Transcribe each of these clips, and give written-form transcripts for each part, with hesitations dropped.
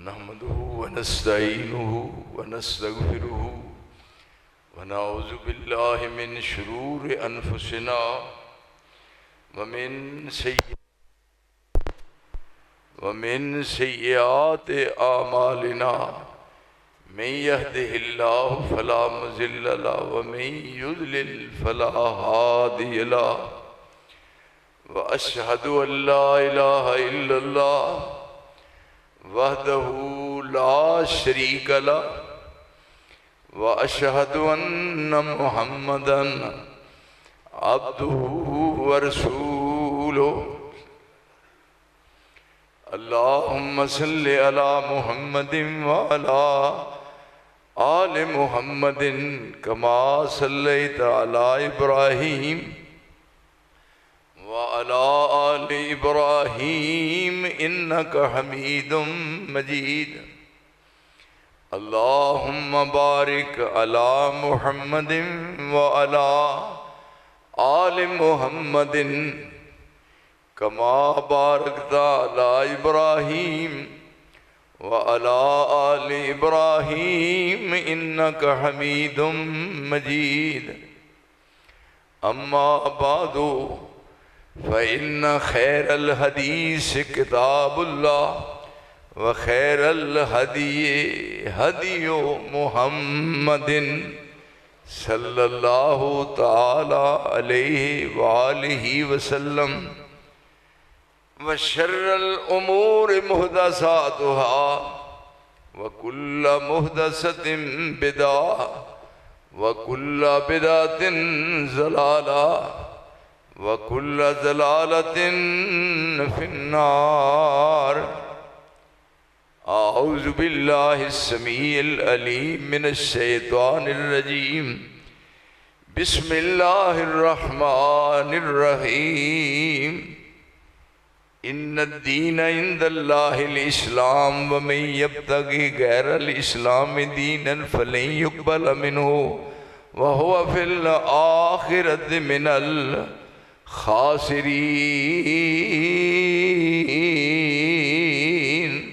نحمده ونستعينه ونستغفره ونعوذ بالله من شرور أنفسنا ومن سيئات أعمالنا من يهده الله فلا مضل له ومن يضلل فلا هادي له وأشهد أن لا إله إلا الله وحده لا شريك له وأشهد أن محمدًا عبده ورسوله اللهم صل على محمد وعلى آل محمد كما صليت على إبراهيم وعلى آل إبراهيم إنك حميد مجيد اللهم بارك على محمد وعلى آل محمد كما باركت على إبراهيم وعلى آل إبراهيم إنك حميد مجيد أما بعد فإن خير الحديث كتاب الله وخير الهدي هدي محمد صلى الله تعالى عليه وآله وسلم وشر الأمور محدثاتها وكل محدثة بدعة وكل بدعة ضلالة وكل ضلالة في النار أعوذ بالله السميع العليم من الشيطان الرجيم بسم الله الرحمن الرحيم إن الدين عند الله الإسلام ومن يبتغي غير الإسلام دينا فلن يقبل منه وهو في الآخرة من الخاسرين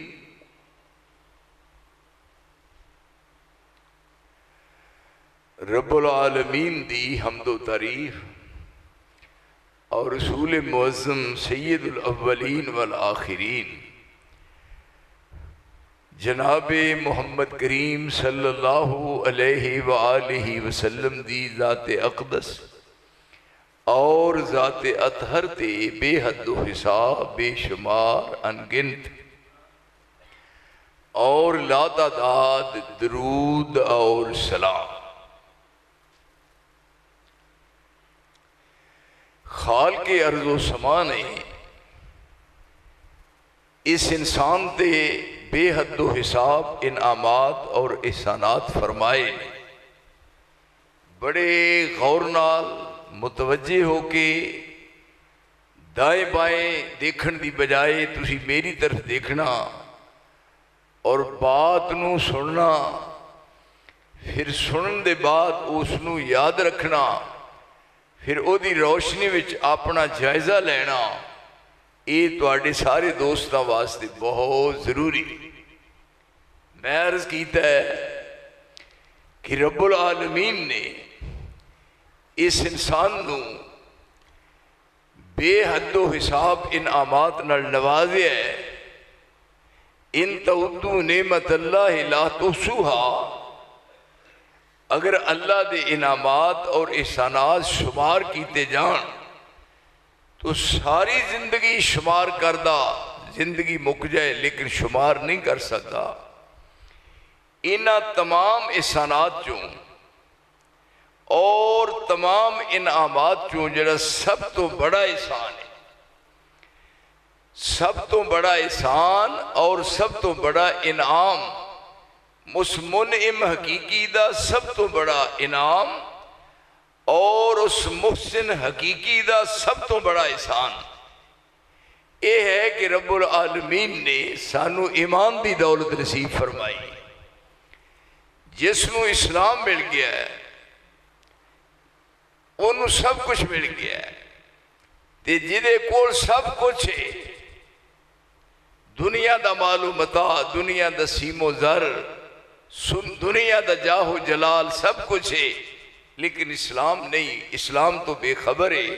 رب العالمین دی حمد و تعریف اور رسول معظم سید الاولین والآخرین جناب محمد کریم صلی اللہ علیہ وآلہ وسلم دی ذات اقدس اور ذات اطہر تے بے حد و حساب بے شمار انگنت اور لا تعداد درود اور سلام خال کے ارض و سما نے اس انسان تے بے حد و حساب انعامات اور احسانات فرمائے بڑے غور نال متوجہ ہو کے دائیں بائیں دیکھن دی بجائے تسی میری طرف دیکھنا اور بات نو سننا پھر سنن دے بعد اس نو یاد رکھنا پھر او دی روشنی وچ اپنا جائزہ لینا یہ تواڈے سارے دوستاں واسطے بہت ضروری میں عرض کیتا ہے کہ رب العالمین نے اس انسان نو بے حد و حساب انعامات نال نوازیا ہے ان تعدوا نعمت اللہ لا تحصوها اگر اللہ دے انعامات اور احسانات شمار کیتے جان تو ساری زندگی شمار کردہ زندگی مک جائے لیکن شمار نہیں کر سکتا انہا تمام احسانات چوں اور تمام انعامات چوں جڑا سب تو بڑا احسان ہے سب تو بڑا احسان اور سب تو بڑا انعام اس منعم حقیقی دا سب تو بڑا انعام اور اس محسن حقیقی دا سب تو بڑا احسان یہ ہے کہ رب العالمین نے سانو ایمان دی دولت نصیب فرمائی جس نو اسلام مل گیا ہے انہوں سب کچھ مل گیا ہے تے جدے کول سب کچھ ہے دنیا دنیا دا مال و متاع، دنیا دا سیم و زر، دنیا دا جاہ و جلال سب کچھ ہے، لیکن اسلام نہیں۔ اسلام تو بے خبر ہے،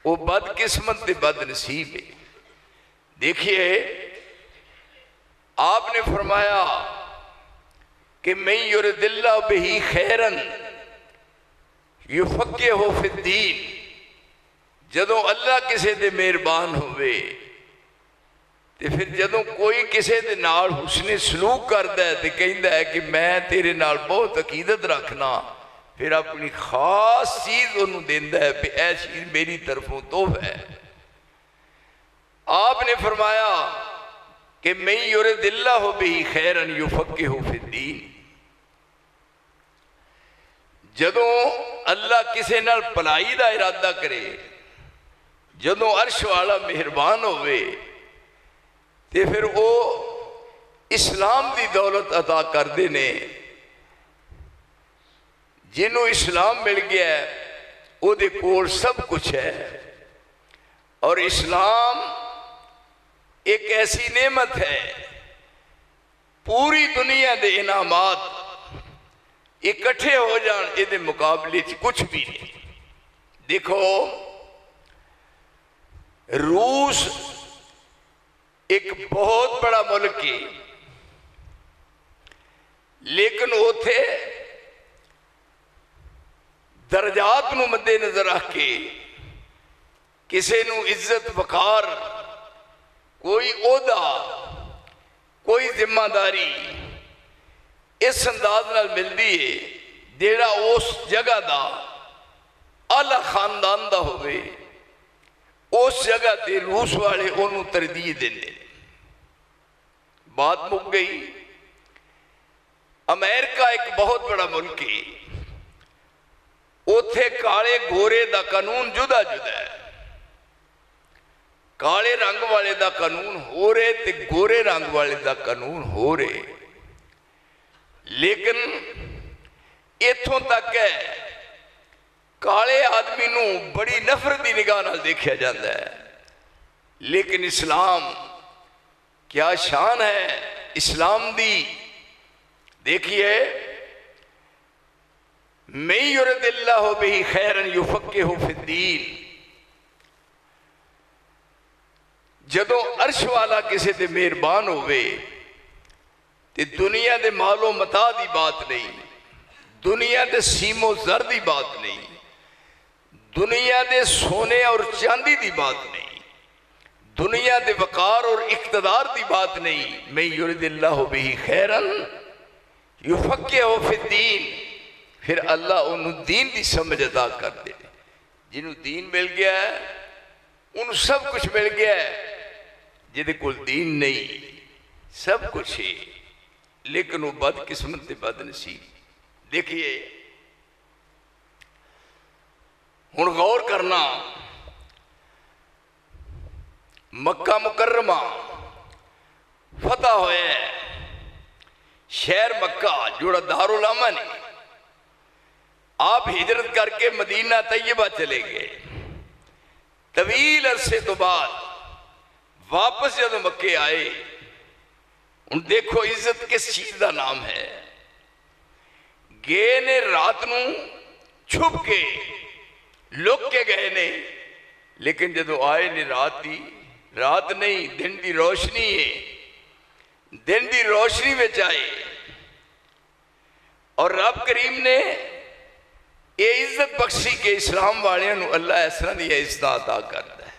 وہ بد قسمت تے بد نصیب ہے۔ دیکھیے آپ نے فرمایا کہ من یرد اللہ بہ خیرن یفقہہ فی الدین، جدوں اللہ کسے دے مہربان ہوئے تے پھر جدوں کوئی کسے دے نال حسن سلوک کردا ہے تے کہندا ہے کہ میں تیرے نال بہت عقیدت رکھنا، پھر اپنی خاص چیز انہوں دیندا ہے کہ اے چیز میری طرفوں تحفہ ہے۔ آپ نے فرمایا کہ من یرد اللہ بہ خیرن یفقہہ فی الدین، جدوں اللہ کسے نال پلائی دا ارادہ کرے، جدوں عرش والا مہربان ہوئے تے پھر وہ اسلام دی دولت عطا کر دینے۔ جنہوں اسلام مل گیا ہے وہ دے کول سب کچھ ہے، اور اسلام ایک ایسی نعمت ہے، پوری دنیا دے انعامات اکٹھے ہو جان یہ دے مقابلے کچھ بھی نہیں۔ دیکھو روس ایک بہت بڑا ملک ہے، لیکن وہ تھے درجات نو مد نظر رکھ کے کسے نو عزت وقار، کوئی عہدہ، کوئی ذمہ داری اس انداز نال ملدی ہے جیڑا اس جگہ دا اعلی خاندان دا ہوئے، اس جگہ تے روس والے انہوں ترجیح دیندے۔ بات مک گئی۔ امریکہ ایک بہت بڑا ملک ہے، اوتھے کالے گورے دا قانون جدا جدا ہے، کالے رنگ والے دا قانون ہو رہے تے گورے رنگ والے دا قانون ہو رہے، لیکن ایتھوں تک ہے کالے آدمی نو بڑی نفرت دی نگاہ نال دیکھا جاتا ہے، لیکن اسلام کیا شان ہے اسلام دی۔ دیکھیے من یرد اللہ بہ خیرن یفقہہ فی الدین، جدوں عرش والا کسے تے مہربان ہوئے تے دنیا دے مال و متاع دی بات نہیں، دنیا دے سیم و زر دی بات نہیں، دنیا دے سونے اور چاندی دی بات نہیں، دنیا دے وقار اور اقتدار دی بات نہیں۔ من یرد اللہ بہ خیرن یفقہہ فی الدین، پھر اللہ انہوں دین دی سمجھ عطا کر دے۔ جنہوں دین مل گیا ہے انہوں سب کچھ مل گیا ہے، جدے کول دین نہیں سب کچھ ہے، لیکن وہ بد قسمت تے بد نصیب۔ دیکھیے ہن غور کرنا، مکہ مکرمہ فتح ہوئے ہے، شہر مکہ جوڑا دارالامن ہے، آپ ہجرت کر کے مدینہ طیبہ چلے گئے، طویل عرصے تو بعد واپس جب مکے آئے، ان دیکھو عزت کس چیز دا نام ہے، گئے نے رات نو چھپ کے لک کے گئے نے، لیکن جدو آئے نے رات نہیں دن دی روشنی ہے، دن دی روشنی میں آئے، اور رب کریم نے یہ عزت بخشی کہ اسلام والے نو اللہ اس طرح دی عزت عطا کرتا ہے۔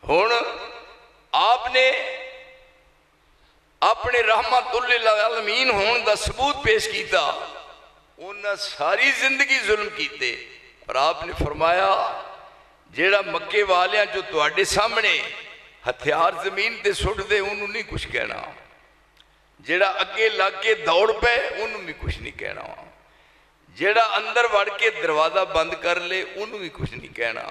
ہن آپ نے اپنے رحمت للعالمین ہون دا ثبوت پیش کیتا، انہاں ساری زندگی ظلم کیتے، اور آپ نے فرمایا جیڑا مکے والیاں جو تواڈے سامنے ہتھیار زمین تے سٹ دے انہوں نہیں کچھ کہنا، جیڑا اگے لگ کے دوڑ پے انہوں بھی کچھ نہیں کہنا، جیڑا اندر وڑ کے دروازہ بند کر لے انہوں بھی کچھ نہیں کہنا،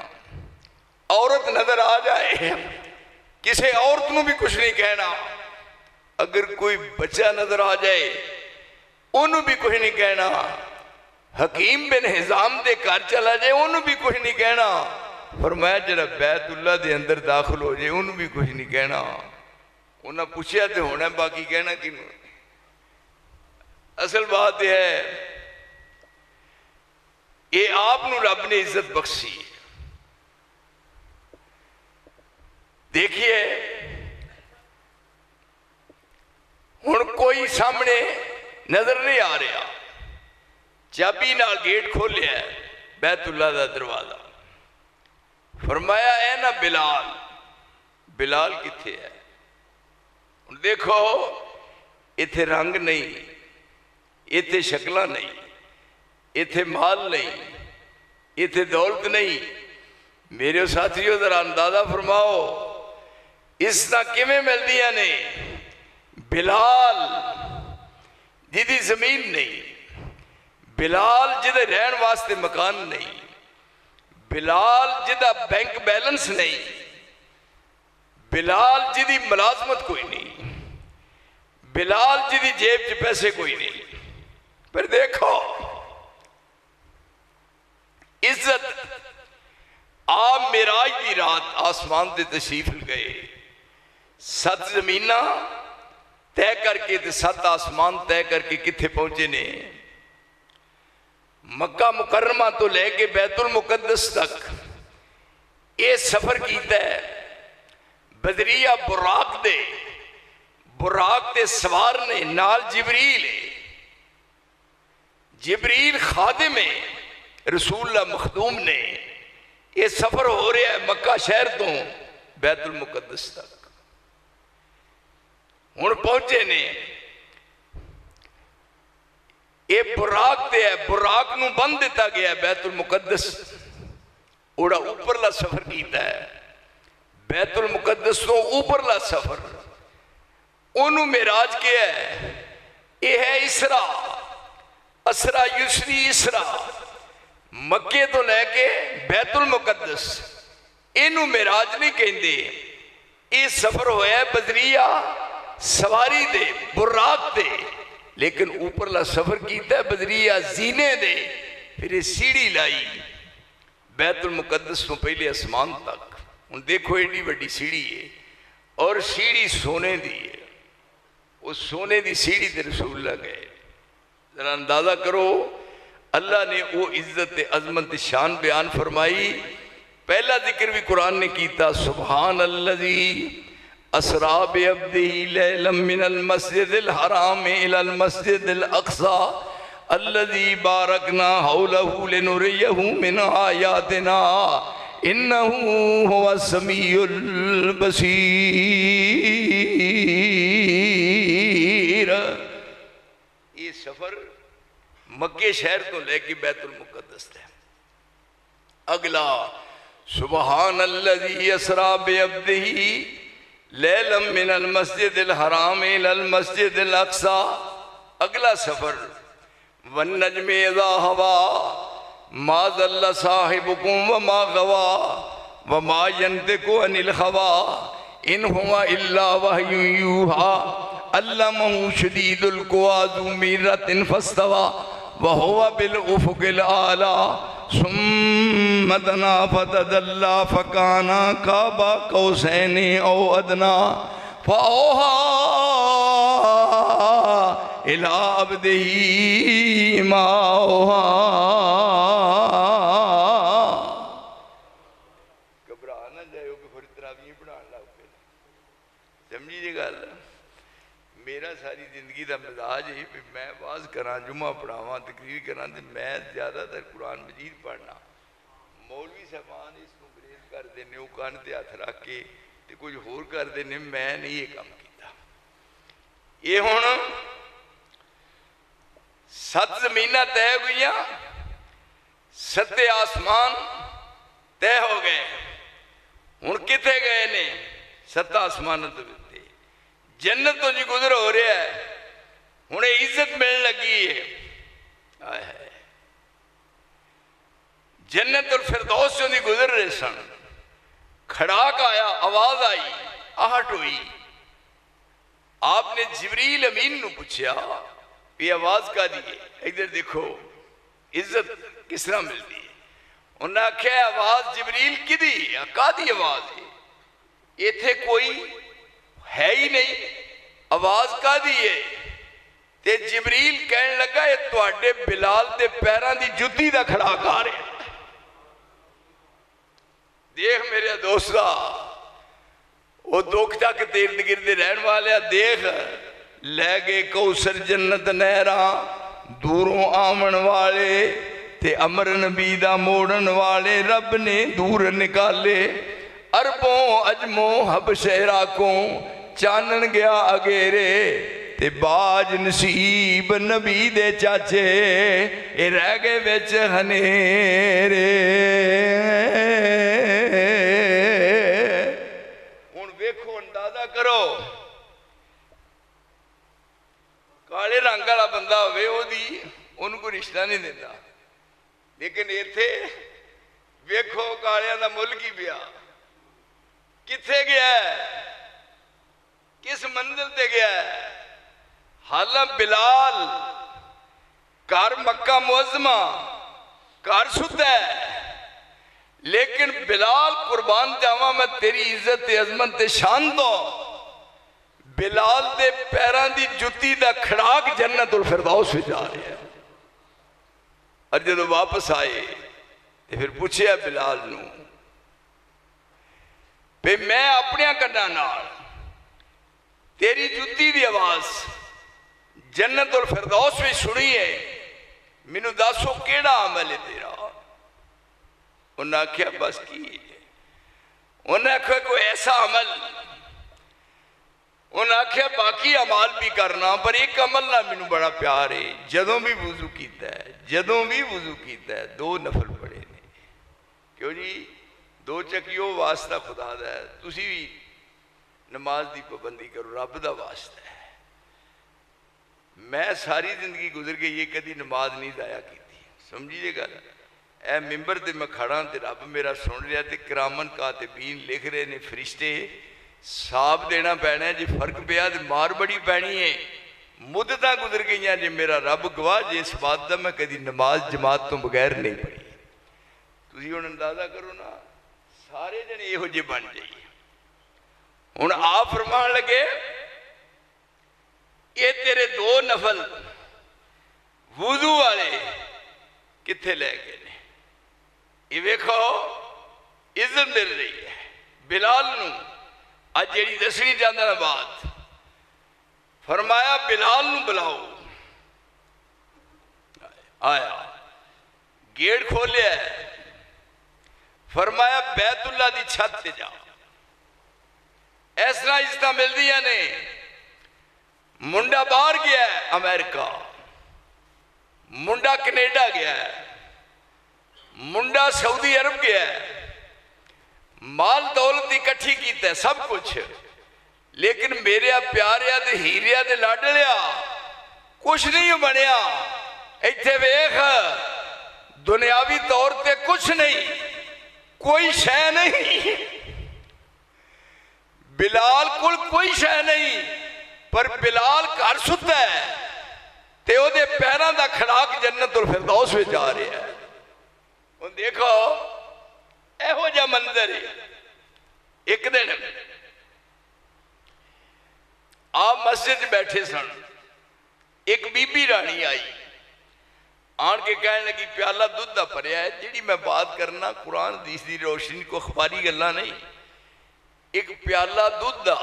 عورت نظر آ جائے کسے عورت نو بھی کچھ نہیں کہنا، اگر کوئی بچہ نظر آ جائے انہوں بھی کچھ نہیں کہنا، حکیم بن حزام دے گھر چلا جائے انہوں بھی کچھ نہیں کہنا، فرمایا جڑا بیت اللہ دے اندر داخل ہو جائے انہوں بھی کچھ نہیں کہنا، انہیں پوچھا تو ہونا، باقی کہنا کنوں۔ اصل بات یہ ہے یہ آپ نو رب نے عزت بخشی۔ دیکھیے ہن کوئی سامنے نظر نہیں آ رہا، چابی نال گیٹ کھولیا ہے بیت اللہ دا دروازہ، فرمایا اے نا بلال، بلال کتھے ہے؟ دیکھو اتھے رنگ نہیں، اتھے شکلہ نہیں، اتھے مال نہیں، اتھے دولت نہیں، میرے ساتھیوں ذرا اندازہ فرماؤ اس طرح کیویں مل دیا نے؟ بلال جدی زمین نہیں، بلال جدے رہن واسطے مکان نہیں، بلال جدہ بینک بیلنس نہیں، بلال جدی ملازمت کوئی نہیں، بلال جدی جیب چ پیسے کوئی نہیں۔ پر دیکھو عزت، آپ معراج دی رات آسمان دے تشریف گئے، 7 زمینہ طے کر کے 7 آسمان طے کر کے کتھے پہنچے نے؟ مکہ مکرمہ تو لے کے بیت المقدس تک یہ سفر کیتا ہے بدریہ براق دے سوار نے، نال جبریل ہے، جبریل خادم ہے رسول اللہ مخدوم نے۔ یہ سفر ہو رہا ہے مکہ شہر تو بیت المقدس تک، ہن پہنچے نے۔ یہ براق تے ہے، براق نو بند دیتا گیا ہے بیت المقدس، اوڑا اوپرلا سفر کیتا ہے بیت المقدس تو اوپرلا سفر، انہوں معراج کیا ہے؟ یہ ہے اسرا، اسرا یسری اسرا، مکے تو لے کے بیت المقدس، انہوں معراج نہیں کہندے۔ یہ سفر ہویا ہے بدریہ سواری دے، براق دے، لیکن اوپرلا سفر کیتا ہے بدریہ زینے دے، پھر یہ سیڑھی لائی بیت المقدس تو پہلے اسمان تک۔ ان دیکھو ایڈی بڑی سیڑھی ہے اور سیڑھی سونے دی ہے، وہ سونے دی سیڑھی تے رسول اللہ گئے۔ ذرا اندازہ کرو اللہ نے وہ عزت عظمت شان بیان فرمائی۔ پہلا ذکر بھی قرآن نے کیتا، سبحان الذی اسرا بعبدہ لیلا من المسجد الحرام الی المسجد الاقصی الذی بارکنا حولہ لنریہ من آیاتنا انہو هو السمیع البصیر۔ یہ سفر مکہ شہر تو لے کے بیت المقدس ہے۔ اگلا سبحان الذی اسرا بعبدہ لیلا من المسجد الحرام الی المسجد الاقصی، اگلا سفر والنجم اذا ہوا ما ضل صاحبکم وما غوا وما ینطق عن الہوی ان هو الا وحی یوحی علمہ شدید القوی ذو مرۃ فاستوی وهو بالافق الاعلی ثم دنا فتدلی فکان قاب قوسین او ادنی فاوحی الی عبدہ ما اوحی۔ گھبرا نہ جائے کہ پھر تراویح پڑھان لگ پے، سمجھی جی گل؟ میرا ساری زندگی دا مزاج ہے کہ میں واز کراں، جمعہ پڑھاواں، تقریر کراں، تے میں زیادہ تر قرآن مجید پڑھنا۔ مولوی صاحبان اس کو گریز کر دینے، وہ کان تے ہاتھ رکھ کے تے کچھ ہور کر دینے، میں نہیں یہ کام کیتا۔ یہ ہن 7 زمینہ طے ہوئیاں، 7 آسمان طے ہو گئے، ہن کتے گئے نے؟ 7 آسمان تو جنت تو جی گزر ہو رہا ہے، انہیں عزت ملنے لگی ہے۔ جنت الفردوس سے نہیں گزر رہے سن، کھڑاک آیا، آواز آئی، آہٹ ہوئی۔ آپ نے جبریل امین نو پوچھا یہ آواز کا دیئے؟ ادھر دیکھو عزت کس طرح ملتی ہے۔ انہوں نے کہا آواز جبریل کی دی؟ کا دی آواز ہے؟ یہ تھے کوئی ہے ہی نہیں، آواز کا دی ہے؟ تے جبریل کہنے لگا یہ تواڈے بلال دے پیراں دی جُتی دا کھڑاک آ رہا ہے۔ دیکھ میرے دوستا، وہ دکھ تک تیرد گردے رہن والے دیکھ لے گئے کوثر جنت نہراں دوروں آمن والے تے امر نبی دا موڑن والے رب نے دور نکالے عربوں اجموں حبش عراقوں چانن گیا اگیرے تے باج نصیب نبی دے چاچے اے رہ گئے وچ ہنیرے۔ ہن ویکھو اندازہ کرو کالے رنگ والا بندہ ہوئے وہ دی ان کو رشتہ نہیں دیتا، لیکن ایتھے ویکھو کالیاں دا ملک ہی پیا کتھے گیا ہے، کس منزل تے گیا ہے؟ حالاں بلال گھر مکہ معظمہ گھر ستا ہے، لیکن بلال قربان جاواں میں تیری عزت عظمت تے شان دو، بلال دے پیران دی جُتی دا کھڑاک جنت الفردوس میں جا رہے ہیں۔ اور جب واپس آئے تو پھر پوچھے بلال نو پہ میں اپنے کناں نال تیری جُتی دی آواز جنت الفردوس میں سنی ہے، مینوں دسو کیڑا عمل ہے تیرا؟ انہاں کہا بس کی ہے، انہاں کہا کوئی ایسا عمل، انہاں کہا باقی عمال بھی کرنا پر ایک عمل نہ مینوں بڑا پیار ہے، جدوں بھی وضو کیتا ہے 2 نفل پڑھے نے۔ کیوں جی 2 چکیوں واسطہ خدا دا ہے، تسی بھی نماز دی پابندی کرو، رب دا واسطہ ہے۔ میں ساری زندگی گزر گئی یہ کدی نماز نہیں ضائع کی تھی، سمجھیے گا؟ اے ممبر تے میں کھڑا تے رب میرا سن رہا تے کرامن کاتبین لکھ رہے نے فرشتے صاحب دینا پینا ہے جی فرق پیا تے مار بڑی پینی ہے، مدتاں گزر گئیاں جی میرا رب گواہ جی اس بات دا میں کدی نماز جماعت تو بغیر نہیں پڑھی۔ تسی ہن اندازہ کرو نا سارے جنے یہو جے بن جائیے۔ ہن آپ فرمان لگے یہ تیرے 2 نفل وضو والے کتھے لے گئے نے؟ یہ ویکھو عزت مل رہی ہے بلال نو۔ آج جیڑی دسویں جاندہ بات فرمایا بلال نو بلاؤ، آیا گیٹ کھولیا ہے، فرمایا بیت اللہ دی چھت تے جا، اس طرح عزتہ مل دیا نے۔ منڈا باہر گیا ہے امریکہ، منڈا کینیڈا گیا ہے، منڈا سعودی عرب گیا ہے، مال دولت اکٹھی کیتا ہے سب کچھ، لیکن میرے پیاریا دے ہیریا دے لاڈلیا کچھ نہیں بنیا۔ ایتھے ویکھ دنیاوی طور تے کچھ نہیں، کوئی شے نہیں، بلال کل کوئی شے نہیں، پر بلال گھر ستا ہے تے او دے پیراں دا کھڑاک جنت الفردوس میں جا رہے ہیں۔ ان دیکھو ایہو جا منظر ہے۔ ایک دن آپ مسجد بیٹھے سن، ایک بی بی رانی آئی، آن کے کہنے لگی پیالہ دودھ دا پڑیا ہے۔ جیڑی میں بات کرنا قرآن حدیث دی روشنی کو اخباری گلا نہیں، ایک پیالہ دودھ دا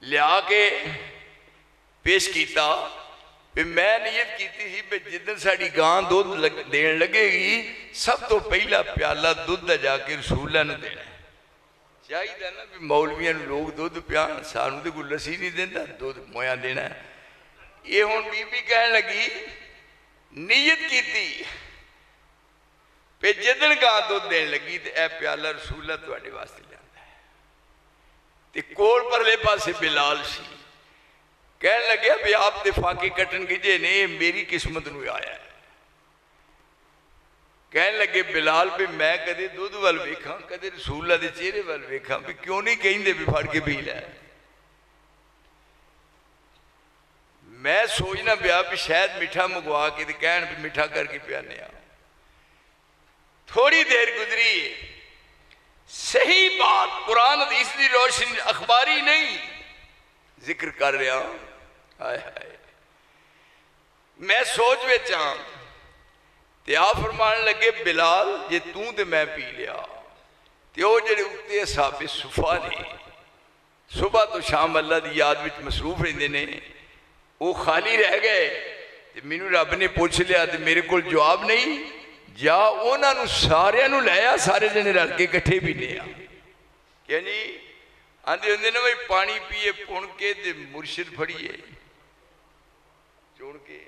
لیا کے پیش کیتا، پہ میں نیت کیتی تھی پہ جدن ساڑی گاں دودھ دین لگے گی سب تو پہلا پیالہ دودھ جا کے رسول اللہ نے دینا ہے۔ چاہیے تھا نا بھی مولویاں لوگ دودھ پیان، سانوں تے کوئی لسی نہیں دینا، دودھ مویاں دینا ہے۔ یہ ہون بی بی کہنے لگی نیت کیتی پہ جدن گاں دودھ دین لگی تے اے پیالہ رسول اللہ تواڈے واسطے لیاندا ہے۔ تے کول پرلے پاسے بلال سی، کہنے لگے ابھی آپ تے فاقے کٹن کیجئے نہیں میری قسمت نو آیا ہے۔ کہنے لگے بلال بھی میں کدے دودھ وال ویکھاں کدے رسول اللہ دے چہرے وال ویکھاں بھی کیوں نہیں کہیں دے بھی پھڑ کے پی لے۔ میں سوچنا پیا بھی شاید میٹھا منگوا کے کہن بھی میٹھا کر کے پیانے آ۔ تھوڑی دیر گزری، صحیح بات قرآن حدیث دی روشنی اخباری نہیں، ذکر کر رہا ہائے ہائے میں سوچ وچ ہاں تے آپ فرمان لگے بلال جے توں تے میں پی لیا تے وہ جڑے اتنے اصحاب صفا نے صبح تو شام اللہ دی یاد وچ مصروف رہندے نے وہ خالی رہ گئے تے مینوں رب نے پوچھ لیا تے میرے کول جواب نہیں جا انہاں نوں سارے نوں لے آ سارے جنے رل کے اکٹھے پینے آ کہ جی آندے ہوندے نے بھائی پانی پیے پن کے تے مرشد پھڑیے چون کے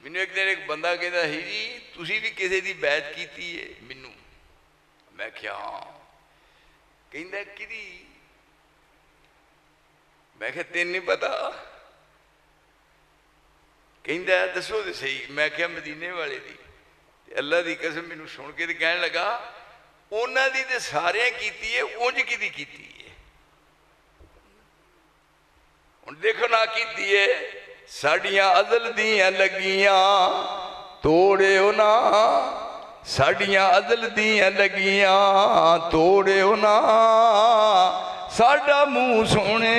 مینوں ایک دن ایک بندہ کہندا ہے جی تسی بھی کسے دی بیعت کیتی ہے مینوں میں کیا ہاں کہندا کدی میں کہا تین نہیں پتا کہندا دسو تے صحیح میں کہا مدینے والے دی اللہ دی قسم مینوں سن کے تے کہنے لگا انہاں دی تے سارے کیتی ہے اونج کدی کیتی ہے ہن دیکھو نہ کیتی ہے ساڑیاں ازل دیاں لگیاں توڑے ہونا ساڑیاں ازل دیاں لگیاں توڑے ہونا ساڑا منہ سونے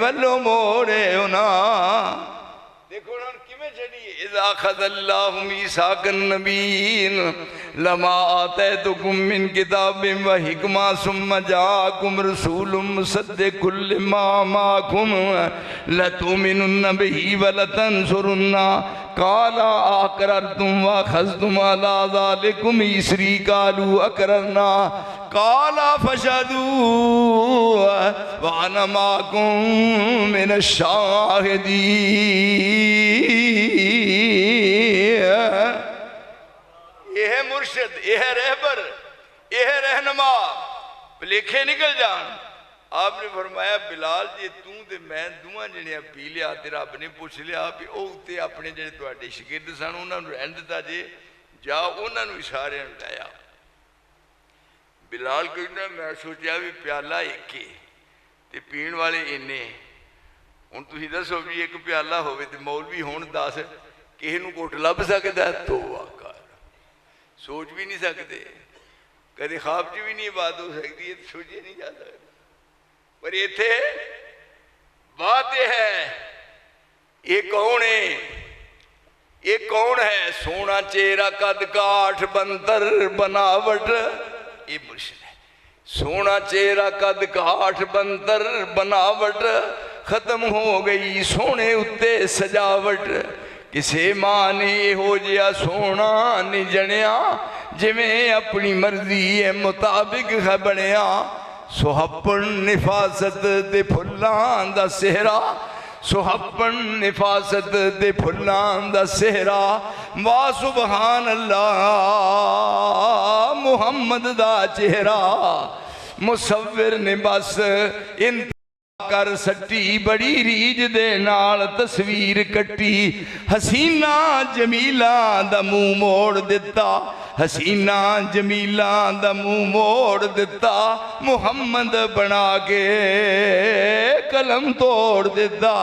ولو موڑے ہونا دیکھو نا کمیں چڑھیے اذا خذ اللہ میثاق النبیین لما آتیتکم من کتاب و حکمہ ثم جاءکم رسول مصدق لما معکم لتؤمنن بہ ولتنصرن قال اقررتم واخذتم على ذلكم اسری قالوا اقررنا قال فاشهدوا وانا معكم من الشاهدين یہ ہے مرشد یہ ہے رہبر یہ ہے رہنما لکھے نکل جان آپ نے فرمایا بلال جی توں تے میں دوہاں جنیاں پی لیا تے رب نے پوچھ لیا بھی او تے اپنے جڑے تواڈے شاگرد سن انہاں نوں رہن دتا جے جا انہاں نوں اشارے نوں لایا بلال کہندا میں سوچیا بھی پیالہ ایک ہی تے پین والے انے ہن تسی دسو بھی ایک پیالہ ہوے تے مولوی ہون 10 کسے نوں کوٹ لب سکدا ہے تو واقع سوچ بھی نہیں سکتے کدے خواب چ بھی نہیں بات ہو سکتی ہے سوچے نہیں جا سکتا پر یہ تھے بات یہ ہے یہ کون ہے یہ کون ہے سونا چہرہ قد کاٹھ بنتر بناوٹ یہ مرشد ہے سونا چہرہ قد کاٹھ بنتر بناوٹ ختم ہو گئی سونے اتے سجاوٹ کسے ماں نے ہو جیا سونا نہیں جنیا جی میں اپنی مرضی مطابق ہے بنیا سوہپن نفاست دے پھلان دا سہرا سوہپن نفاست دے پھلان دا سہرا وا سبحان اللہ محمد دا چہرہ مصور نے بس انتہا کر سٹی بڑی ریج دے نال تصویر کٹی حسینہ جمیلہ دا منہ موڑ دیتا حسینہ جمیلہ دا منہ موڑ دیتا محمد بنا کے قلم توڑ دیتا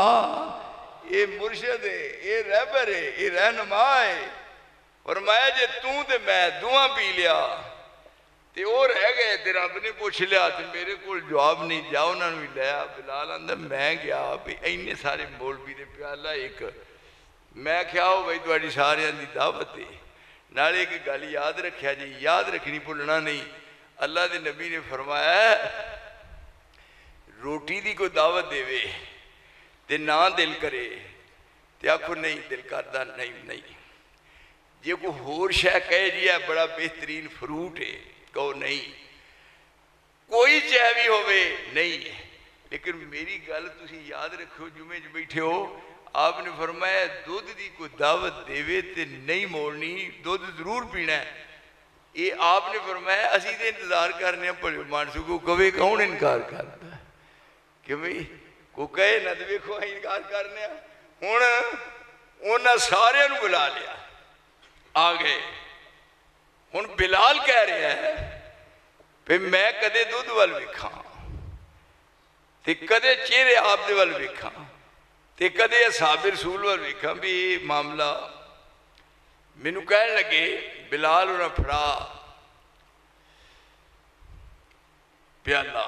یہ مرشد ہے یہ رہبر ہے یہ رہنما ہے فرمایا جے توں تے میں دعا پی لیا تے وہ رہ گئے تے رب نے پوچھ لیا تے میرے کول جواب نہیں جا انہاں نوں لیا بلال آندا میں گیا بھی اینے سارے مولوی دے پیالہ ایک میں کیا ہو بھائی تواڈی سارے دی دعوت ہے نال ایک گل یاد رکھیا جی یاد رکھنی بھولنا نہیں اللہ دے نبی نے فرمایا روٹی دی کوئی دعوت دے وے تے نہ دل کرے تے آکھو نہیں دل کردا نہیں جے کوئی ہور شے کہے جی ہے بڑا بہترین فروٹ ہے کہو نہیں کوئی چاہ بھی ہوئے نہیں ہے لیکن میری گل تسی یاد رکھو جمعے جو بیٹھے ہو آپ نے فرمایا دودھ دی کوئی دعوت دیوے تے نہیں موڑنی دودھ ضرور پینا ہے یہ آپ نے فرمایا اسی دے انتظار کرنے ہیں پڑھو مانسو کو کبھی کون انکار کرتا ہے کہ بھئی کو کہے نہ دیکھو انکار کرنے ہیں انہاں سارے نو بلا لیا آگئے ہن بلال کہہ رہے ہیں پہ میں کدے دودھ وال وکھاں تے کدے چہرے آپ دے وال وکھاں تے کدے اصحاب رسول وال وکھاں بھی معاملہ مینوں کہنے لگے بلال انہاں پھڑا پیالہ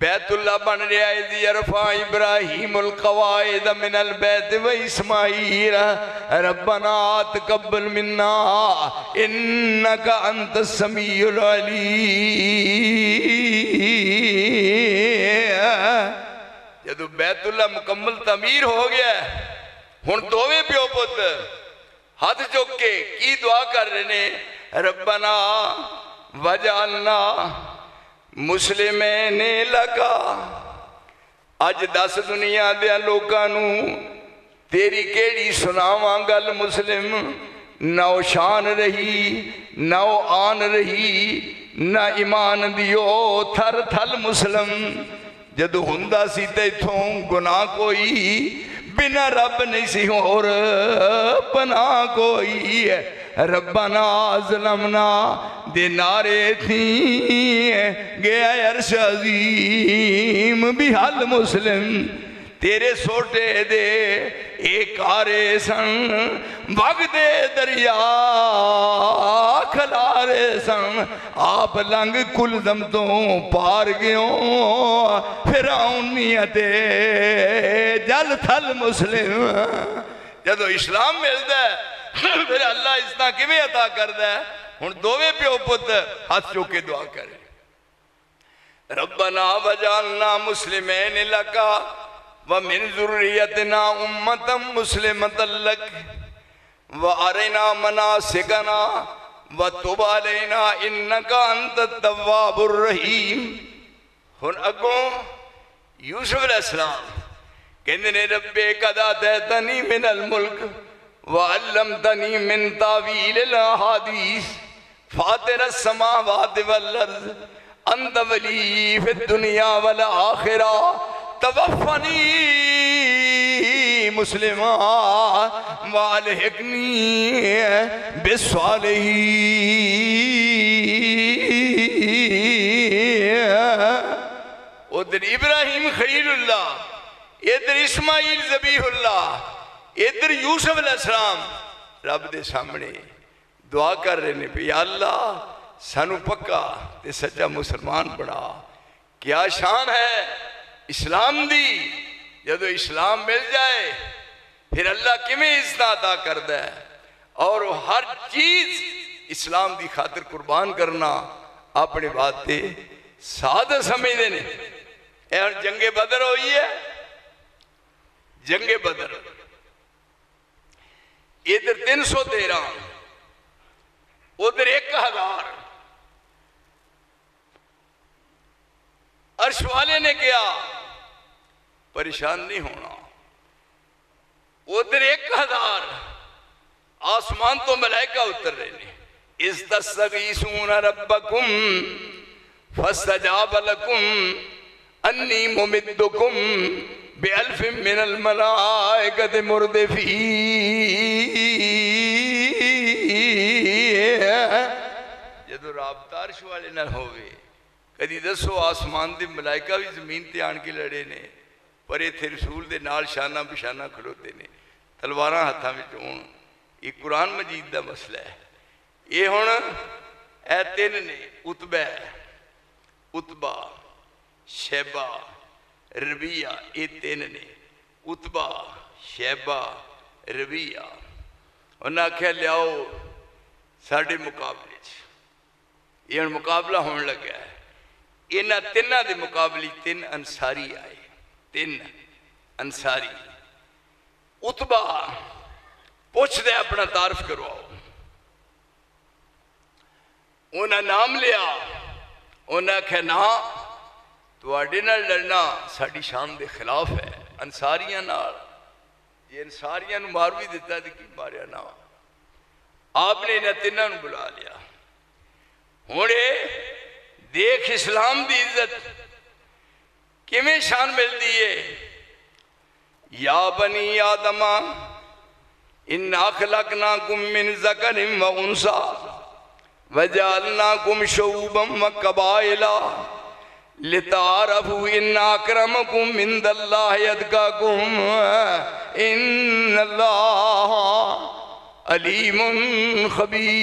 بیت اللہ بن رہا ہے اذ یرفع ابراہیم القواعد من البیت و اسماعیل ربنا تقبل منا انک انت السمیع العلیم۔ جدو بیت اللہ مکمل تعمیر ہو گیا ہن دوویں پیو پت ہاتھ چک کے کی دعا کر رہے نے، ربنا وجعلنا مسلمین لکا۔ اج دس دنیا دیا لوکانو تیری کیڑی سناواں گل مسلم، نہ او شان رہی نہ او آن رہی نہ ایمان دیو تھر تھل مسلم۔ جدو ہندہ سی تے تھوں گناہ کوئی بنا رب نہیں سی اور پناہ کوئی ہے۔ ربنا ظلمنا دے نعرے تھیں گیا عرش عظیم بھی حل مسلم۔ تیرے سوٹے دے ایک آرے سن بھگ دے دریا کھلارے سن، آپ لنگ کل دم تو پار گیوں فراؤنیتے جل تھل مسلم۔ جدو اسلام ملتا ہے پھر اللہ اس طرح کیویں عطا کردا ہے۔ ہن دوویں پیو پت ہاتھ چوک کے دعا کرے، ربنا وجعلنا مسلمین لکا ومن ذریتنا امتا مسلمتا لک وارنا مناسکنا وتب علینا انکا انت التواب الرحیم۔ ہن اگوں یوسف علیہ السلام کہندے نے ربے قد آتیتنی من الملک وعلمتنی من تاویل الاحادیث فاطر السماوات والارض انت ولی فی الدنیا والآخرہ توفنی مسلمہ والحقنی بالصالحین۔ ادھر ابراہیم خلیل اللہ، ادھر اسماعیل ذبیح اللہ، ادھر یوسف علیہ السلام رب دے سامنے دعا کر رہے نے یا اللہ سانو پکا تے سچا مسلمان بنا۔ کیا شان ہے اسلام دی، جدو اسلام مل جائے پھر اللہ کیویں عزت عطا کردا ہے، اور ہر چیز اسلام دی خاطر قربان کرنا اپنے بات تے سادہ سمجھدے نے۔ اے جنگ بدر ہوئی ہے، جنگ بدر ادھر 313 ادھر 1000۔ عرش والے نے کیا پریشان نہیں ہونا، ادھر 1000 آسمان تو ملائکہ اتر رہے ہیں۔ اذ تستغیثون ربکم فاستجاب لکم انی ممدکم بِأَلْفٍ مِّنَ الْمَلَائِكَةِ مُرْدِفِينَ۔ جدو رابطہ عرش والے نہ ہوئے کدی دسو آسمان دے ملائکہ بھی زمین تے آن کے لڑے نے، پر ایتھے رسول دے نال شانہ بشانہ کھلوتے نے، تلواراں ہتھاں وچ ہون۔ یہ قرآن مجید دا مسئلہ ہے۔ یہ ہن اے تین نے، عتبہ شیبہ ربیہ، یہ تین نے، عتبہ شیبہ ربیہ۔ انہاں کہہ لیاؤ ساڑھے مقابلے چ، یہ مقابلہ ہون لگا ہے۔ انہاں تینہ دے مقابلی 3 انصاری آئے، 3 انصاری۔ عتبہ پوچھ دے اپنا تعارف کرواؤ، انہاں نام لیا، انہاں کہا نا تواڈے نال لڑنا ساڑی شان دے خلاف ہے، انصاریاں نال جی انصاریاں نو مار بھی دیتا دی کی ماریا نا۔ آپ نے انہاں تیناں نو بلا لیا۔ ہونے دیکھ اسلام دی عزت کیویں شان مل دیئے۔ یا بنی آدم انا خلقناکم من ذکر و انثی وجعلناکم شعوبا و قبائل لتعارفوا ان اکرمکم عند اللہ اتقاکم ان اللہ علیم خبیر۔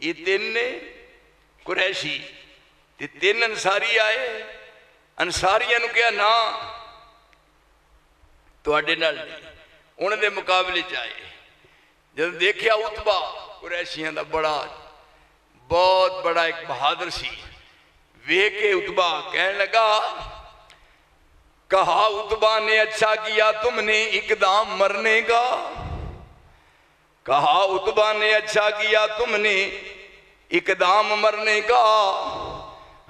یہ تین نے قریشی تے تین انصاری آئے انصاریاں نو کہا نا تواڈے نال نہیں انہوں نے مقابلے چاہے جب دیکھیا عتبہ قریشیاں دا بہت بڑا ایک بہادر سی ویکھ کے عتبہ کہنے لگا کہا عتبہ نے اچھا کیا تم نے اقدام مرنے کا کہا عتبہ نے اچھا کیا تم نے اقدام مرنے کا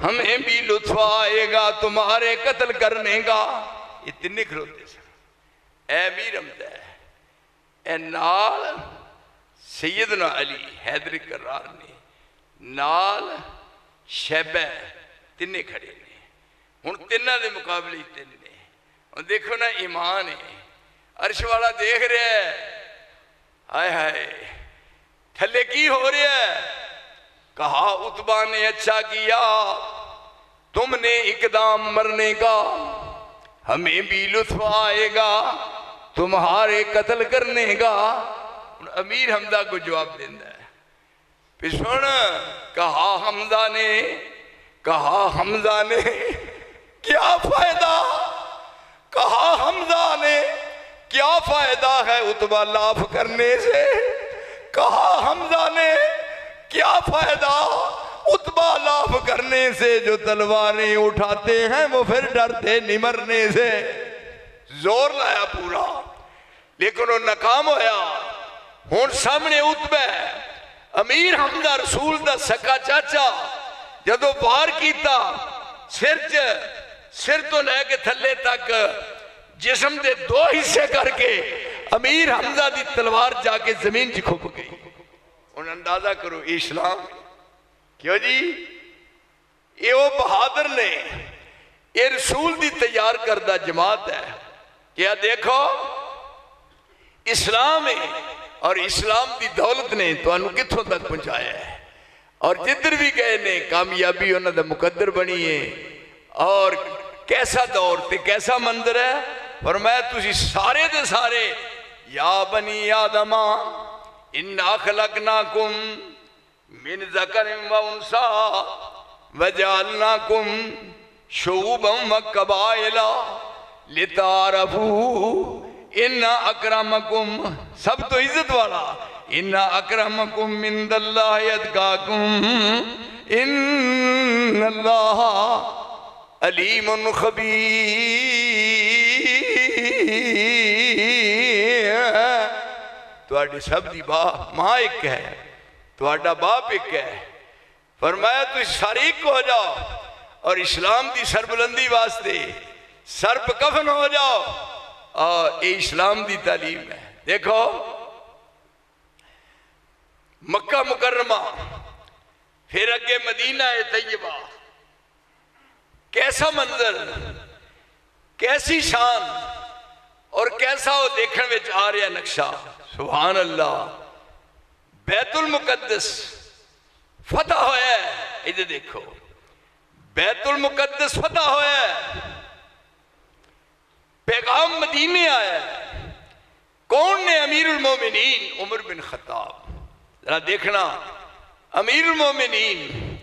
ہمیں بھی لطف آئے گا تمہارے قتل کرنے کا یہ تین کھلوتے سن اے امیر حمزہ اے نال سیدنا علی حیدر کرار نے نال شیبہ تین کھڑے نے ہن تینہ دے مقابلے تین نے اور دیکھو نا ایمان ہے عرش والا دیکھ رہا ہے ہائے ہائے تھلے کی ہو رہا ہے کہا عتبہ نے اچھا کیا تم نے اقدام مرنے کا ہمیں بھی لطف آئے گا تمہارے قتل کرنے کا امیر حمزہ کو جواب دینا ہے پھر سن کہا حمزہ نے کیا فائدہ کہا حمزہ نے کیا فائدہ ہے عتبہ لاف کرنے سے کہا حمزہ نے کیا فائدہ عتبہ لاف کرنے سے جو تلواریں اٹھاتے ہیں وہ پھر ڈرتے نہیں مرنے سے زور لایا پورا لیکن وہ ناکام ہویا ہون سامنے عتبہ امیر حمزہ رسول دا سکا چاچا جدو بار کیتا سر تو لے کے تھلے تک جسم دے دو حصے کر کے امیر حمزہ دی تلوار جا کے زمین چ کھپ گئی انہیں اندازہ کرو اسلام کیوں جی یہ وہ بہادر نے یہ رسول دی تیار کردہ جماعت ہے کیا دیکھو اسلام ہے اور اسلام دی دولت نے تو انہوں کتھوں تک پہنچایا ہے اور جدر بھی گئے نے کامیابی انہوں نے مقدر بنی ہے اور کیسا دور تے کیسا منظر ہے فرمایا تسی سارے دے سارے یا بنی آدم انا خلقناکم من ذکر و انسا وجعلناکم شعوبا و قبائل لتعارفوا ان اکرمکم سب تو عزت والا ان اکرمکم عند اللہ اتقاکم ان اللہ علیم خبیر تواڈی سب دی ماں ایک ہے تواڈا باپ ایک ہے فرمایا تو سارے ایک ہو جاؤ اور اسلام دی سربلندی واسطے سر پہ کفن ہو جاؤ اور یہ اسلام دی تعلیم ہے دیکھو مکہ مکرمہ پھر اگے مدینہ طیبہ کیسا منظر کیسی شان اور کیسا وہ دیکھنے میں آ رہا نقشہ سبحان اللہ بیت المقدس فتح ہویا ہے ادھر دیکھو بیت المقدس فتح ہویا ہے پیغام مدینے آیا ہے کون نے امیر المومنین عمر بن خطاب ذرا دیکھنا امیر المومنین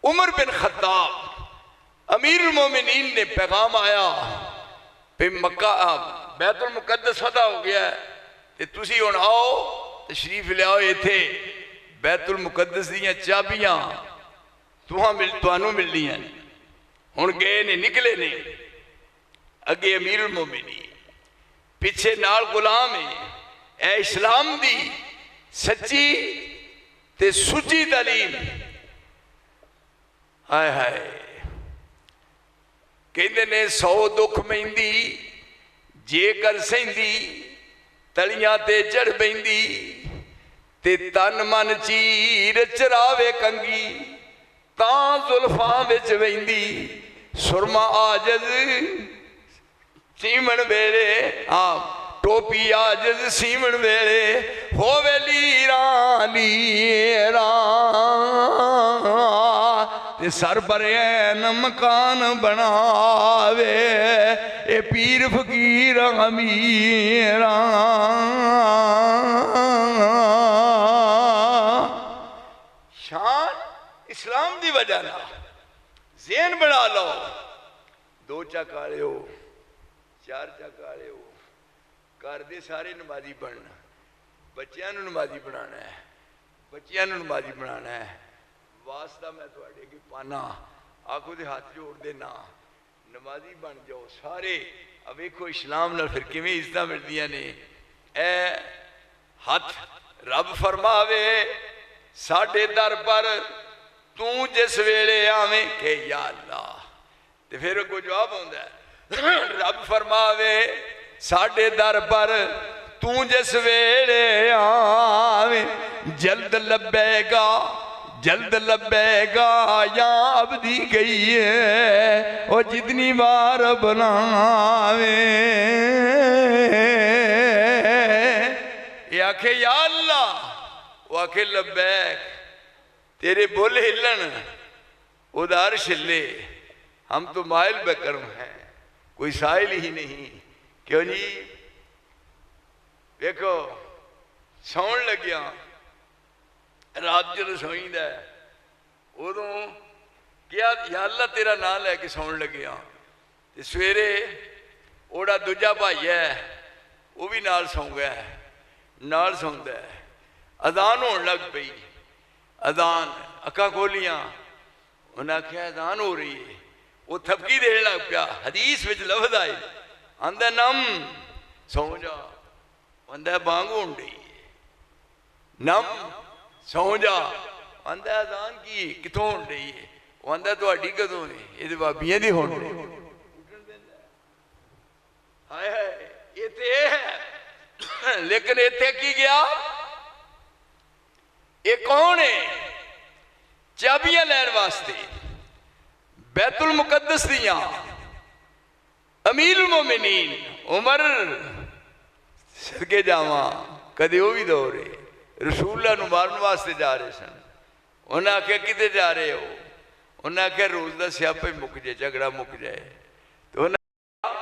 عمر بن خطاب امیر المومنین نے پیغام آیا پھر مکہ بیت المقدس فتح ہو گیا ہے کہ تسی ہن آؤ تشریف لے آؤ یہ تھے بیت المقدس دیاں چابیاں توانوں ملنی ہیں ہن گئے نے نکلے نے اگے امیر المومنین پیچھے نال غلام ہے اے اسلام دی سچی تے سچی تعلیم ہائے ہائے کہندے نے 100 دکھ مہندی جے کر سہندی تلیاں تے چڑھ بہندی تے تن من چیر چراوے کنگی تاں زلفاں وچ وہندی سرما آجز سیمن ویلے ٹوپی آجز سیمن ویلے ہووے لیران تے سر پر این مکان بناوے اے پیر فقیر امیران جانا ذہن بنا لو 2 چک والے ہو 4 چک والے ہو گھر دے سارے نمازی بننا بچیاں نوں نمازی بنانا ہے بچیاں نوں نمازی بنانا ہے واسطہ میں تواڈے اگے پانا آکھو دے ہاتھ جوڑ دینا نمازی بن جاؤ سارے اب ویکھو اسلام نال پھر کیویں عزتاں ملدیاں نے اے ہاتھ رب فرماوے ساڈے در پر تو جس ویلے آویں کہ یا اللہ تے پھر کوئی جواب ہوندا ہے رب فرماوے ساڈے در پر تو جس ویلے آویں جلد لبے گا یا عبدی گئی ہے وہ جتنی بار بناویں یہ آکھے یا اللہ وہ آکھے لبیک تیرے بول ہلن ادار شلے ہم تو مائل بکرم ہیں کوئی سائل ہی نہیں کیوں جی دیکھو سون لگیا رات جدو سوئیندہ ہے ادوں کیا یا اللہ تیرا نام لے کے سون لگیا سویرے اوڑا دوجا بھائی ہے وہ بھی نال سو گیا ہے نال سوندا ہے اذان ہون لگ پئی اذان اکھاں کھولیاں انہاں کہا اذان ہو رہی ہے وہ تھپکی دین لگ پیا حدیث وچ لفظ آئے آندا نم سو جا آندا بانگ ہون ڈئی ہے نم سو جا آندا اذان کی کتوں ہون ڈئی ہے آندا تہاڈی کدوں ہے یہ تے بابیاں دی ہون ڈئی ہائے ہائے یہ تے ہے لیکن ایتھے کی گیا یہ کون ہے چابیاں لین واسطے بیت المقدس دیاں امیر المومنین عمر صدقے جاواں کدے وہ بھی دورے رسول اللہ نو مارن واسطے جا رہے سن انہاں آکھیا کتے جا رہے ہو انہاں آکھیا روز دا سیاپا ہی مک جائے جھگڑا مک جائے تو انہاں